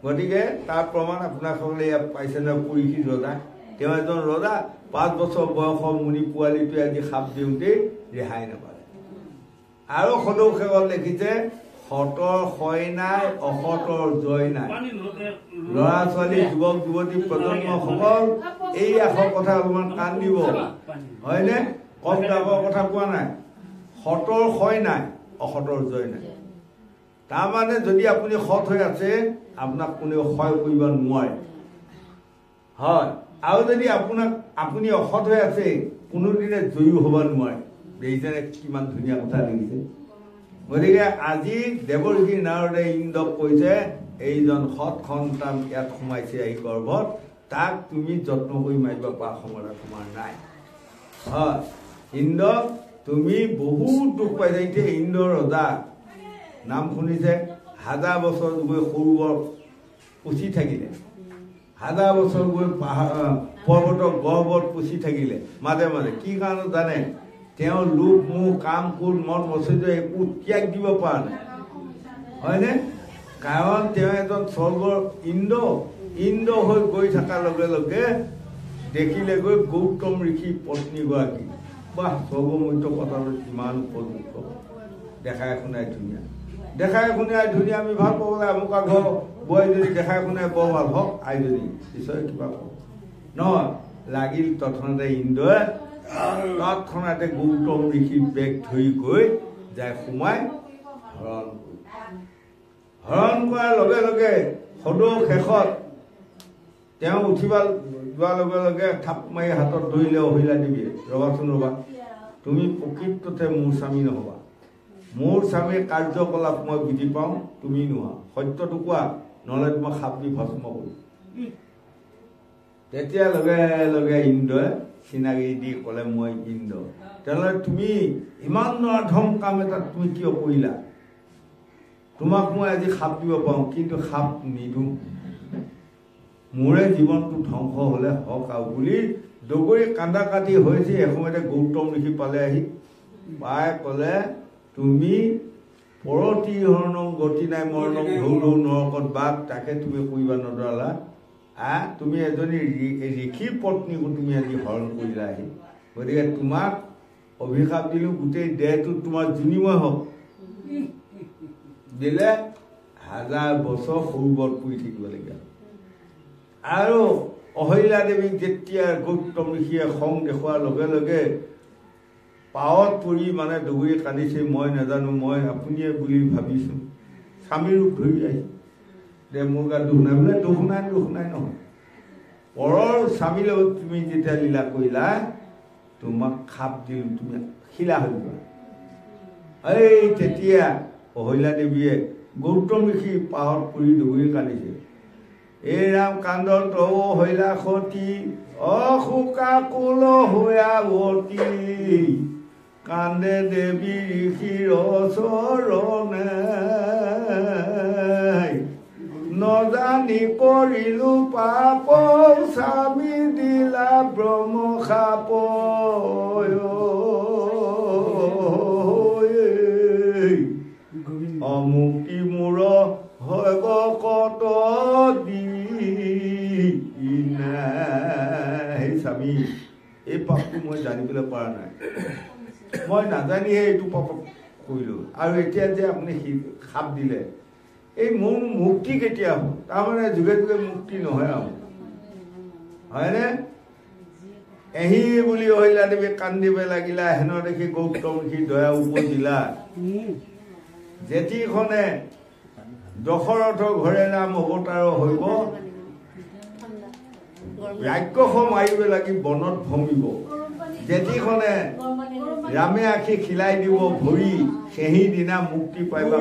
গতিকে তাৰ প্ৰমাণ আপোনাসকলে ইয়াত পাইছে ন পুৰুষী ৰজা তেওঁ এজন ৰজা 5 বছৰ বয়সৰ মুনি পোৱালিটোৱে আজি সাপ দিওঁতে ৰেহাই নাপালে আৰু সদৌ শেষত লিখিছে সতৰ হয় নাই অসতৰ জয় নাই ল'ৰা ছোৱালী যুৱক যুৱতী প্ৰজন্মসকল এই আখৰ কথা অলপমান কাণ দিব হয়নে কম ডাবৰ কথা কোৱা নাই সতৰ হয় নাই অসতৰ জয় নাই তাৰমানে যদি আপুনি সৎ হৈ আছে আপোনাক কোনেও ক্ষয় কৰিব নোৱাৰে হয় আৰু যদি আপোনাক আপুনি অসৎ হৈ আছে কোনোদিনে জয়ী হ'ব নোৱাৰে দেখিছেনে কিমান ধুনীয়া কথা লিখিছে গতিকে আজি দেৱৰ্ষি নাৰদে ইন্দ্ৰক কৈছে এইজন সৎ সন্তান ইয়াত সোমাইছে এই গৰ্ভত তাক তুমি যত্ন কৰি মাৰিব পৰা ক্ষমতা তোমাৰ নাই হয় ইন্দ্ৰক তুমি বহুত দুখ পাইছা এতিয়া ইন্দ্ৰ ৰজা নাম শুনিছে 1000 বছৰ গৈ সৰু বৰ পুচি থাকিলে 1000 বছৰ গৈ পৰ্বতৰ গৰ্ভত পুচি থাকিলে মাজে মাজে কি কাৰণত জানে তেওঁ লোভ মোহ কাম ক্ৰোধ মন মচৰ্য একো ত্যাগ দিব পৰা নাই হয়নে কাৰণ তেওঁ এজন স্বৰ্গৰ ইন্দ্ৰ হৈ গৈ থকাৰ লগে লগে দেখিলে গৈ গৌতম ঋষি পত্নীগৰাকী বাহ স্বৰ্গমধ্য পথাৰত কিমান উপযুক্ত দেখাই শুনাই ধুনীয়া আমি ভাল পাব লাগে আমুক ঘৰ বোৱাৰী যদি দেখাই শুনাই বৰ ভাল হওক আইজনী ঈশ্বৰে কিবা কওঁ নহয় লাগিল তৎক্ষণাতে ইন্দ্ৰই তৎক্ষণাতে গৌতম ঋষি বেগ ধৰি গৈ যাই সোমাই হৰণ কৰাৰ লগে লগে সদৌ শেষত তেওঁ উঠিব যোৱাৰ লগে লগে থাপ মাৰি হাতত ধৰিলে অহিলা দেৱীয়ে ৰবাচোন ৰবা তুমি প্ৰকৃততে মোৰ স্বামী নহবা মোৰ স্বামীৰ কাৰ্যকলাপ মই বুজি পাওঁ তুমি নোহোৱা সত্যটো কোৱা নহ'লে তোমাক সাপ দি ভস্ম কৰিম তেতিয়া লগে লগে ইন্দ্ৰই চিনাকি দি ক'লে মই ইন্দ্ৰ তেনেহ'লে তুমি ইমান নৰাধম কাম এটা তুমি কিয় কৰিলা তোমাক মই আজি সাপ দিব পাৰোঁ কিন্তু সাপ নিদিওঁ মোৰে জীৱনটো ধ্বংস হ'লে হওক আৰু বুলি দগৰি কান্দা কাটি হৈছে এসময়তে গৌতম ঋষি পালে আহি পাই ক'লে তুমি পৰতি হৰণং গতি নাই মৰণং ধৌ নৰকত বাঘ তাকে তুমি কৰিবা নদৰালা তুমি এজনী ঋষি পত্নীকো তুমি আজি হৰণ কৰিলা আহি গতিকে তোমাক অভিশাপ দিলোঁ গোটেই দেহটো তোমাৰ জুনিময় হওক দিলে 1000 বছৰ সৰুবৰত পৰি থাকিবলগীয়া আৰু অহিলা দেৱীক যেতিয়া গৌতম ঋষিয়ে খং দেখুৱাৰ লগে লগে পাৱত পৰি মানে দৌৰি কান্দিছে মই নাজানো মই আপুনিয়ে বুলি ভাবিছোঁ স্বামী ৰূপ ধৰি আহি দে মোৰ গাত দুখ নাই বোলে দুখ নাই নহয় পৰৰ স্বামীৰ লগত তুমি যেতিয়া লীলা কৰিলা তোমাক খাপ দিলোঁ তুমি শিলা হৈ যোৱা এই তেতিয়া অহিলা দেৱীয়ে গৌতম ঋষি পাৱত পৰি দৌৰি কান্দিছে এই ৰাম কান্দন্ত অহিলা সতী অশোকা কুল হৈয়াৱতী কান্দে দেৱী ঋষিৰ চৰণে নজানি কৰিলো পাপ স্বামী দিলা ব্ৰহ্ম শাপ অমুক্তি মূৰ হয় কত দি নাই স্বামী এই পাপটো মই জানিবলৈ পৰা নাই মই নাজানিহে এইটো পাপ কৰিলোঁ আৰু এতিয়া যে আপুনি সাপ দিলে এই মোৰ মুক্তি কেতিয়া হ'ব তাৰমানে যুগে যুগে মুক্তি নহয় আৰু হয়নে এহি বুলি অহিলা দেৱী কান্দিব লাগিলা হেন দেখি গৌতম ঋষি দয়া উপজিলা যেতিখনে দশৰথ ঘৰে নাম অৱতাৰ হইব ৰাক্ষস মাৰিব লাগি বনত ভমিব যেতিখনে ৰামে আখি খিলাই দিব ভৰি সেই দিনা মুক্তি পাইবা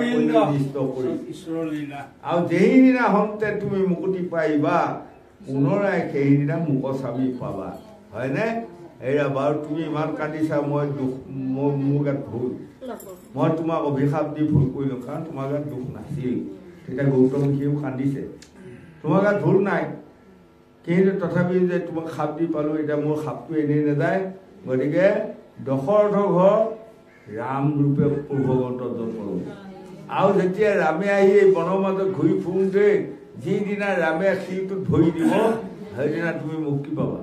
নিষ্ট কৰি আৰু যেই দিনা হন্তে তুমি মুক্তি পাইবা পুনৰাই সেই দিনা মুখ স্বামী পাবা হয়নে এয়া বাৰু তুমি ইমান কান্দিছা মই দুখ মোৰ গাত ভুল মই তোমাক অভিশাপ দি ভুল কৰিলোঁ কাৰণ তোমাৰ গাত দুখ নাছিল তেতিয়া গৌতম ঋষিও কান্দিছে তোমাৰ গাত ভুল নাই কিন্তু তথাপি যে তোমাক সাপ দি পালোঁ এতিয়া মোৰ সাপটো এনেই নাযায় গতিকে দশৰথ ঘৰ ৰাম ৰূপে ভগৱন্ত জন্ম ল'ব আৰু যেতিয়া ৰামে আহি এই বনৰ মাজত ঘূৰি ফুৰোঁতে যিদিনা ৰামে শিলটোত ভৰি দিব সেইদিনা তুমি মুক্তি পাবা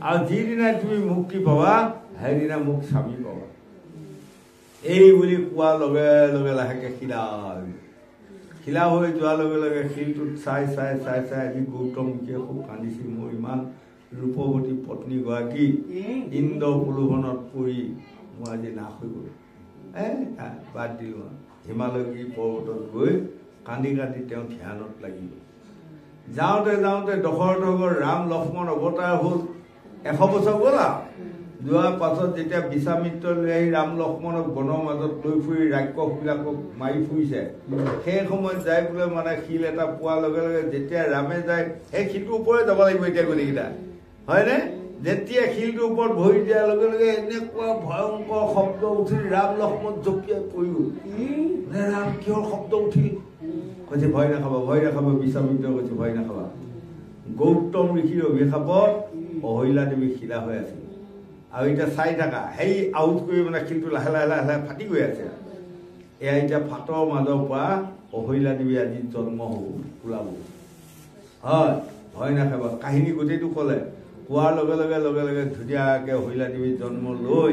আৰু যিদিনা তুমি মুক্তি পাবা সেইদিনা মোক স্বামী পাবা এই বুলি কোৱাৰ লগে লগে লাহেকৈ শিলা হৈ যোৱাৰ লগে লগে শিলটোত চাই আজি গৌতম ঋষিয়ে খুব কান্দিছে মোৰ ইমান ৰূপৱতী পত্নীগৰাকী ইন্দ্ৰ প্ৰলোভনত পৰি মই আজি নাশ হৈ গ'লো বাদ দিলোঁ হিমালয়গিৰি পৰ্বতত গৈ কান্দি কান্দি তেওঁ ধ্যানত লাগিব যাওঁতে যাওঁতে দশৰথৰ ৰাম লক্ষ্মণ অৱতাৰ হ'ল 100 বছৰ গ'ল আৰু যোৱাৰ পাছত যেতিয়া বিশ্বামিত্ৰ লৈ আহি ৰাম লক্ষ্মণক বনৰ মাজত লৈ ফুৰি ৰাক্ষসবিলাকক মাৰি ফুৰিছে সেই সময়ত যাই বোলে মানে শিল এটা পোৱাৰ লগে লগে যেতিয়া ৰামে যায় সেই শিলটোৰ ওপৰতে যাব লাগিব এতিয়া গোটেইকেইটা হয়নে যেতিয়া শিলটোৰ ওপৰত ভৰি দিয়াৰ লগে লগে এনেকুৱা ভয়ংকৰ শব্দ উঠিল ৰাম লক্ষ্মণ জঁপিয়াই পৰিল ৰাম কিহৰ শব্দ উঠিল কৈছে ভয় নাখাব বিশ্বামিত্ৰ কৈছে ভয় নাখাবা গৌতম ঋষিৰ অভিশাপত অহল্যা দেৱী শিলা হৈ আছিল আৰু এতিয়া চাই থাকা সেই আউট কৰি মানে শিলটো লাহে লাহে লাহে লাহে ফাটি গৈ আছে এয়া এতিয়া ফাটৰ মাজৰ পৰা অহল্যা দেৱী আজি জন্ম হ'ব ওলাব হয় ভয় নাখাবা কাহিনী গোটেইটো ক'লে কোৱাৰ লগে লগে লগে লগে ধুনীয়াকৈ অহল্যা দেৱীৰ জন্ম লৈ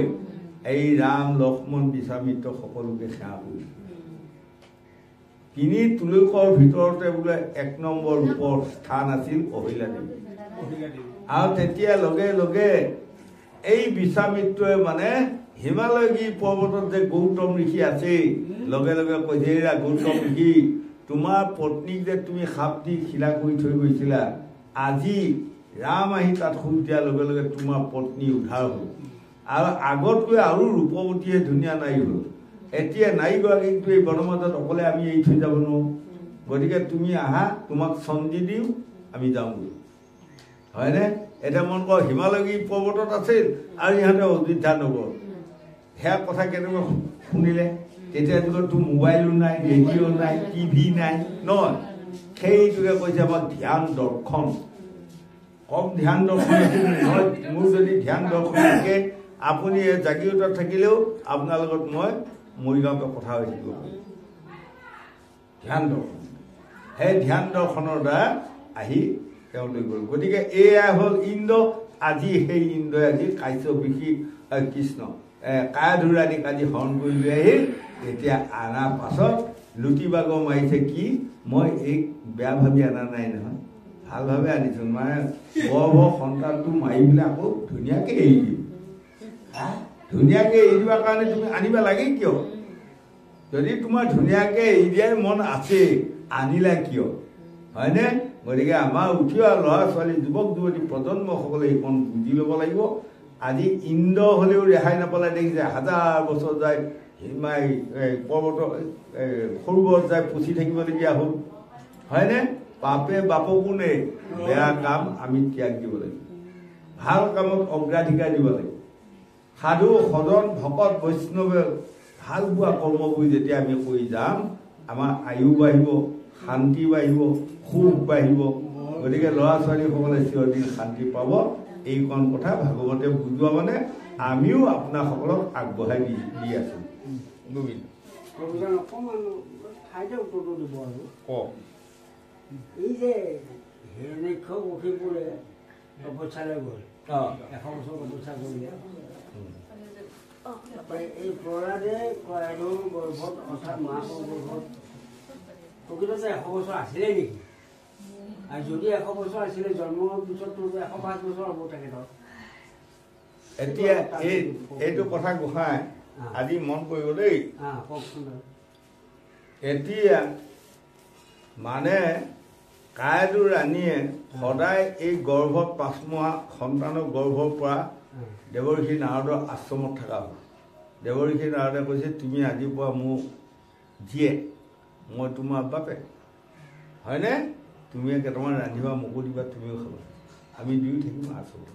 এই ৰাম লক্ষ্মণ বিশ্বামিত্ৰ সকলোকে সেৱা কৰিছে 3 তুলসীৰ ভিতৰতে বোলে 1 নম্বৰ ৰূপৰ স্থান আছিল অহল্যা দেৱী আৰু তেতিয়া লগে লগে এই বিশ্বামিত্ৰই মানে হিমালয়গিৰি পৰ্বতত যে গৌতম ঋষি আছে লগে লগে কৈছে এৰা গৌতম ঋষি তোমাৰ পত্নীক যে তুমি সাপ দি শিলা কৰি থৈ গৈছিলা আজি ৰাম আহি তাত খোজ দিয়াৰ লগে লগে তোমাৰ পত্নী উদ্ধাৰ হ'ল আৰু আগতকৈ আৰু ৰূপৱতীয়ে ধুনীয়া নাৰী হ'ল এতিয়া নাৰীগৰাকীকতো এই বনৰ মাজত অকলে আমি এৰি থৈ যাব নোৱাৰোঁ গতিকে তুমি আহা তোমাক চন্দি দিওঁ আমি যাওঁগৈ হয়নে এটা মন কৰ হিমালয়গিৰি পৰ্বতত আছিল আৰু ইহঁতে অযোধ্যা নগৰ সেয়া কথা কেনেকৈ শুনিলে তেতিয়া যুগততো মোবাইলো নাই ৰেডিঅ' নাই টিভি নাই নহয় সেইটোকে কৈছে আমাক ধ্যান দৰ্শন কম ধ্যান দৰ্শন নহয় মোৰ যদি ধ্যান দৰ্শন থাকে আপুনি জাগিৰোডত থাকিলেও আপোনাৰ লগত মই মৰিগাঁৱকে কথা হৈ থাকিব ধ্যান দৰ্শন সেই ধ্যান দৰ্শনৰ দ্বাৰা আহি তেওঁ লৈ গ'ল গতিকে এয়া হ'ল ইন্দ্ৰ আজি সেই ইন্দ্ৰই আজি কাশ্যপ ঋষি কৃষ্ণ কায়াধুৰাণীক আজি হৰণ কৰি লৈ আহিল এতিয়া অনাৰ পাছত লুটিবাগৰ মাৰিছে কি মই এই বেয়া ভাবি অনা নাই নহয় ভালভাৱে আনিছোঁ মানে গৰ্ভৰ সন্তানটো মাৰি পেলাই আকৌ ধুনীয়াকৈ এৰি দিম ধুনীয়াকৈ এৰি দিবৰ কাৰণে তুমি আনিব লাগে কিয় যদি তোমাৰ ধুনীয়াকৈ এৰি দিয়াৰ মন আছে আনিলা কিয় হয়নে গতিকে আমাৰ উঠি অহা ল'ৰা ছোৱালী যুৱক যুৱতী প্ৰজন্মসকলে এইখন বুজি ল'ব লাগিব আজি ইন্দ্ৰ হ'লেও ৰেহাই নাপালে দেখিছে 1000 বছৰ যায় হিমাই পৰ্বতৰ সৰুবৰত যায় পুচি থাকিবলগীয়া হ'ল হয়নে পাপে বাপকো নে বেয়া কাম আমি ত্যাগ দিব লাগিব ভাল কামত অগ্ৰাধিকাৰ দিব লাগিব সাধু সদন ভকত বৈষ্ণৱে ভাল পোৱা কৰ্মবোৰ যেতিয়া আমি কৰি যাম আমাৰ আয়ু বাঢ়িব শান্তি বাঢ়িব সুখ বাঢ়িব গতিকে ল'ৰা ছোৱালীসকলে চিৰদিন শান্তি পাব এইকণ কথা ভাগৱতে বুজোৱা মানে আমিও আপোনাসকলক আগবঢ়াই দি আছোঁ গোবিন্দ অকণমান ঠাইতে উত্তৰটো দিব আৰু কওক এই যে হিৰণ্যাক্ষ উঠিবলৈ তপস্যালৈ গ'ল 100 বছৰ তপস্যা কৰিলে এই প্ৰহ্লাদে কয়াধুৰ গৰ্ভত অৰ্থাৎ মাকৰ গৰ্ভত প্ৰকৃততে 100 বছৰ আছিলে নেকি আৰু যদি 100 বছৰ আছিলে জন্মৰ পিছততো 105 বছৰ হ'ব তেখেতৰ এতিয়া এইটো কথা গোসাঁই আজি মন কৰিব দেই এতিয়া মানে কায়াধুৰ ৰাণীয়ে সদায় এই গৰ্ভত 5 মাহ সন্তানৰ গৰ্ভৰ পৰা দেৱৰ্ষি নাৰদৰ আশ্ৰমত থকা হ'ল দেৱৰ্ষি নাৰদে কৈছে তুমি আজিৰ পৰা মোৰ জীয়ে মই তোমাৰ বাপে হয়নে তুমি কেইটামান ৰান্ধিবা মোকো দিবা তুমিও খাবা আমি দুয়ো থাকিম আশ্ৰমত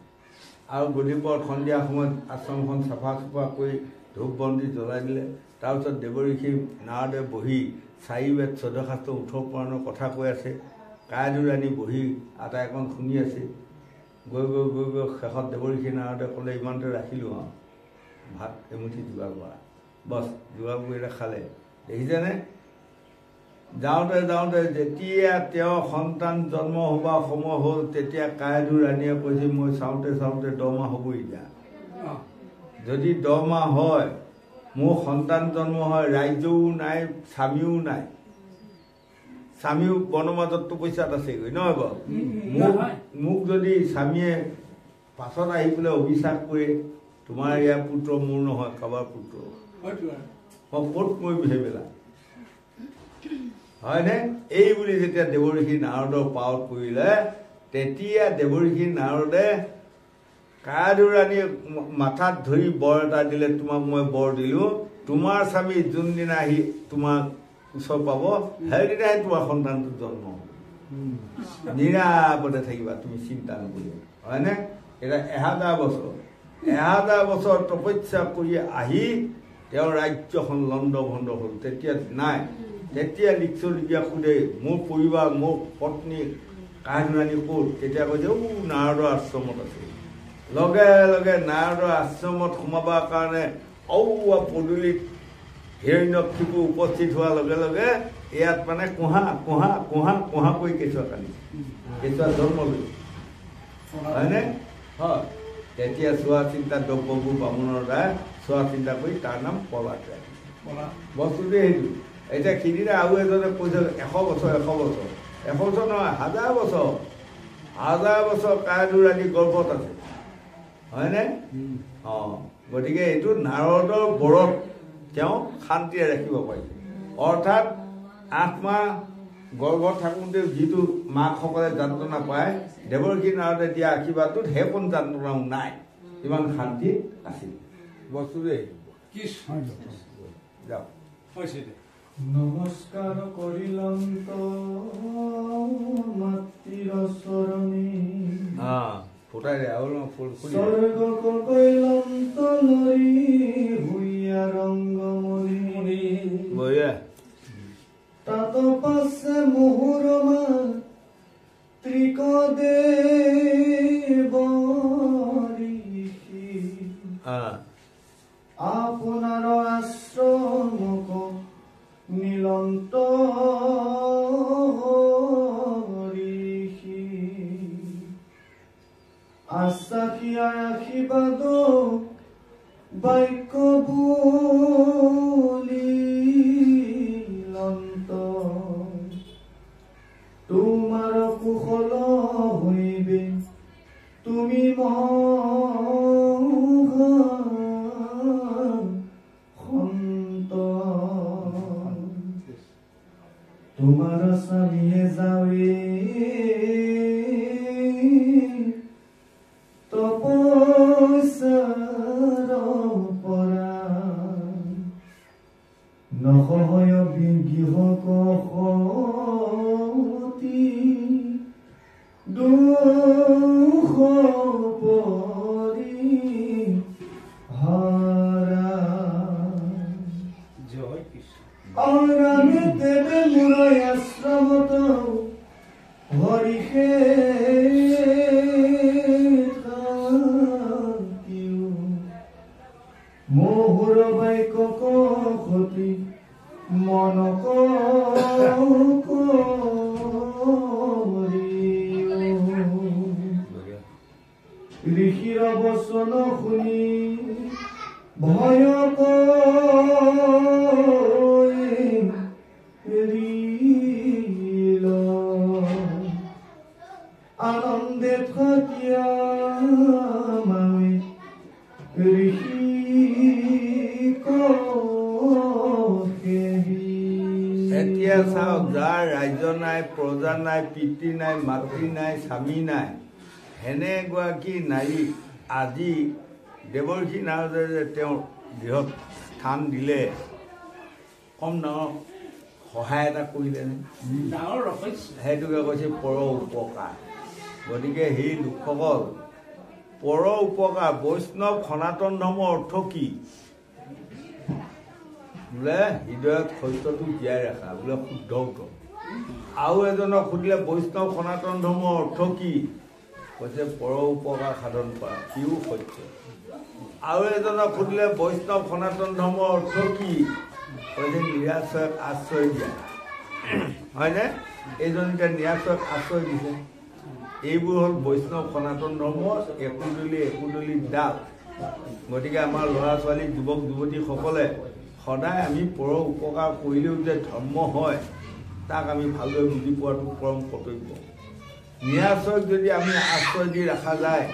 আৰু গধূলিপৰত সন্ধিয়া সময়ত আশ্ৰমখন চাফা চুফা কৰি ধূপ বন্তি জ্বলাই দিলে তাৰপিছত দেৱৰ্ষি নাৰদে বহি 4 বেদ 14 শাস্ত্ৰ 18 পুৰাণৰ কথা কৈ আছে কায়াধুৰ ৰাণী বহি আটাইকণ শুনি আছে গৈ গৈ গৈ গৈ শেষত দেৱৰ্ষি নাৰদে ক'লে ইমানতে ৰাখিলোঁ আৰু ভাত এমুঠি যোগাৰ কৰা বছ যোগাৰ কৰি খালে দেখিছেনে যাওঁতে যাওঁতে যেতিয়া তেওঁ সন্তান জন্ম হ'বৰ সময় হ'ল তেতিয়া কায়াধুৰ ৰাণীয়ে কৈছে মই চাওঁতে চাওঁতে 10 মাহ হ'বই এতিয়া যদি 10 মাহ হয় মোৰ সন্তান জন্ম হয় ৰাজ্যও নাই স্বামীও নাই স্বামীও বনৰ মাজত তপস্যাত আছেগৈ নহয় বাৰু মোক যদি স্বামীয়ে পাছত আহি পেলাই অভিশাপ কৰে তোমাৰ ইয়াৰ পুত্ৰ মোৰ নহয় কাৰোবাৰ পুত্ৰ মই ক'ত মই ভাবিলা হয়নে এই বুলি যেতিয়া দেৱঋষি নাৰদৰ পাৱত পৰিলে তেতিয়া দেৱঋষি নাৰদে কায়াদুৰাণী মাথাত ধৰি বৰ এটা দিলে তোমাক মই বৰ দিলোঁ তোমাৰ স্বামী যোনদিনা আহি তোমাক ওচৰ পাব সেইদিনাই তোমাৰ সন্তানটো জন্ম নিৰাপদে থাকিবা তুমি চিন্তা নকৰিবা হয়নে এতিয়া 1000 বছৰ তপস্যা কৰি আহি তেওঁৰ ৰাজ্যখন লণ্ড ভণ্ড হ'ল তেতিয়া নাই তেতিয়া লিখিবলগীয়া সোধে মোৰ পৰিবাৰ মোৰ পত্নী কাহিনী ক'ত তেতিয়া কৈছে নাৰদৰ আশ্ৰমত আছে লগে লগে নাৰদৰ আশ্ৰমত সোমাবৰ কাৰণে পদূলিত হিৰণ্যকশিপু উপস্থিত হোৱাৰ লগে লগে ইয়াত মানে কোহা কোহা কোহা কোহা কৰি কেঁচুৱা কান্দিছে কেঁচুৱা জন্ম লৈ হয়নে হয় তেতিয়া চোৱা চিন্তা দ্ৰব্যবোৰ বামুণৰ দ্বাৰা চোৱা চিন্তা কৰি তাৰ নাম পলাত বস্তুটো সেইটো এতিয়া সিদিনা আৰু এজনে কৈছে 100 বছৰ 100 বছৰ 100 বছৰ নহয় 1000 বছৰ কায়াদুৰাণী গৰ্ভত আছে হয়নে গতিকে এইটো নাৰদৰ বৰত তেওঁ শান্তিৰে ৰাখিব পাৰিছে অৰ্থাৎ 8 মাহ গৰ্ভত থাকোঁতে যিটো মাকসকলে যান্ত্ৰণা পায় দেৱঋষি নাৰদে দিয়া আশীৰ্বাদটোত সেইকণ যান্ত্ৰণাও নাই ইমান শান্তি আছিল বস্তুটোৱে যাওক নমস্কাৰ কৰিলন্ত মাতৃৰ চৰণী ফুটাই দে আৰু স্বৰ্গ কৈলন্ত লৰি হুইয়া ৰংগমণি তাত পাছে মুহুৰমা ত্ৰিকদেৱঋষি আপোনাৰ আশ্ৰমক নীলন্ত ঋষি আশ্বাসিয়া আশীৰ্বাদ বাক্য বুলিলন্ত তোমাৰ কুশল হইবে তুমি তোমাৰ স্বামীয়ে যাৱে তপস্যাৰ পৰা নহয় বিগৃহক সতি দুখ পৰি হৰা জয় কৃষ্ণ অৰামে দেৱে মোৰ আশ্ৰমত হৰিষে মোহৰ বাইকক সতি মনক ঋষিৰ বচন শুনি ভয় আনন্দে থাকিয়া মাৱে ঋষি এতিয়া চাওক যাৰ ৰাজ্য নাই প্ৰজা নাই পিতৃ নাই মাতৃ নাই স্বামী নাই সেনেগৰাকী নাৰী আজি দেৱঋষি নাৰদে যে তেওঁৰ গৃহত স্থান দিলে কম ডাঙৰ সহায় এটা কৰিলেনে সেইটোকে কৈছে পৰ উপকাৰ গতিকে সেই লোকসকল পৰ উপকাৰ বৈষ্ণৱ সনাতন ধৰ্মৰ অৰ্থ কি বোলে হৃদয়ত সত্যটো জীয়াই ৰখা বোলে শুদ্ধ উত্তম আৰু এজনক সুধিলে বৈষ্ণৱ সনাতন ধৰ্মৰ অৰ্থ কি কৈছে পৰ উপকাৰ সাধন কৰা সিও সত্য আৰু এজনক সুধিলে বৈষ্ণৱ সনাতন ধৰ্মৰ অৰ্থ কি কৈছে নিৰাশ্ৰয়ক আশ্ৰয় দিয়া হয়নে এইজন এতিয়া নিৰাশ্ৰয়ক আশ্ৰয় দিছে এইবোৰ হ'ল বৈষ্ণৱ সনাতন ধৰ্মৰ একোডলি ডাল গতিকে আমাৰ ল'ৰা ছোৱালী যুৱক যুৱতীসকলে সদায় আমি পৰ উপকাৰ কৰিলেও যে ধৰ্ম হয় তাক আমি ভালদৰে বুজি পোৱাটো পৰম কৰ্তব্য নিৰাশ্ৰয়ক যদি আমি আশ্ৰয় দি ৰখা যায়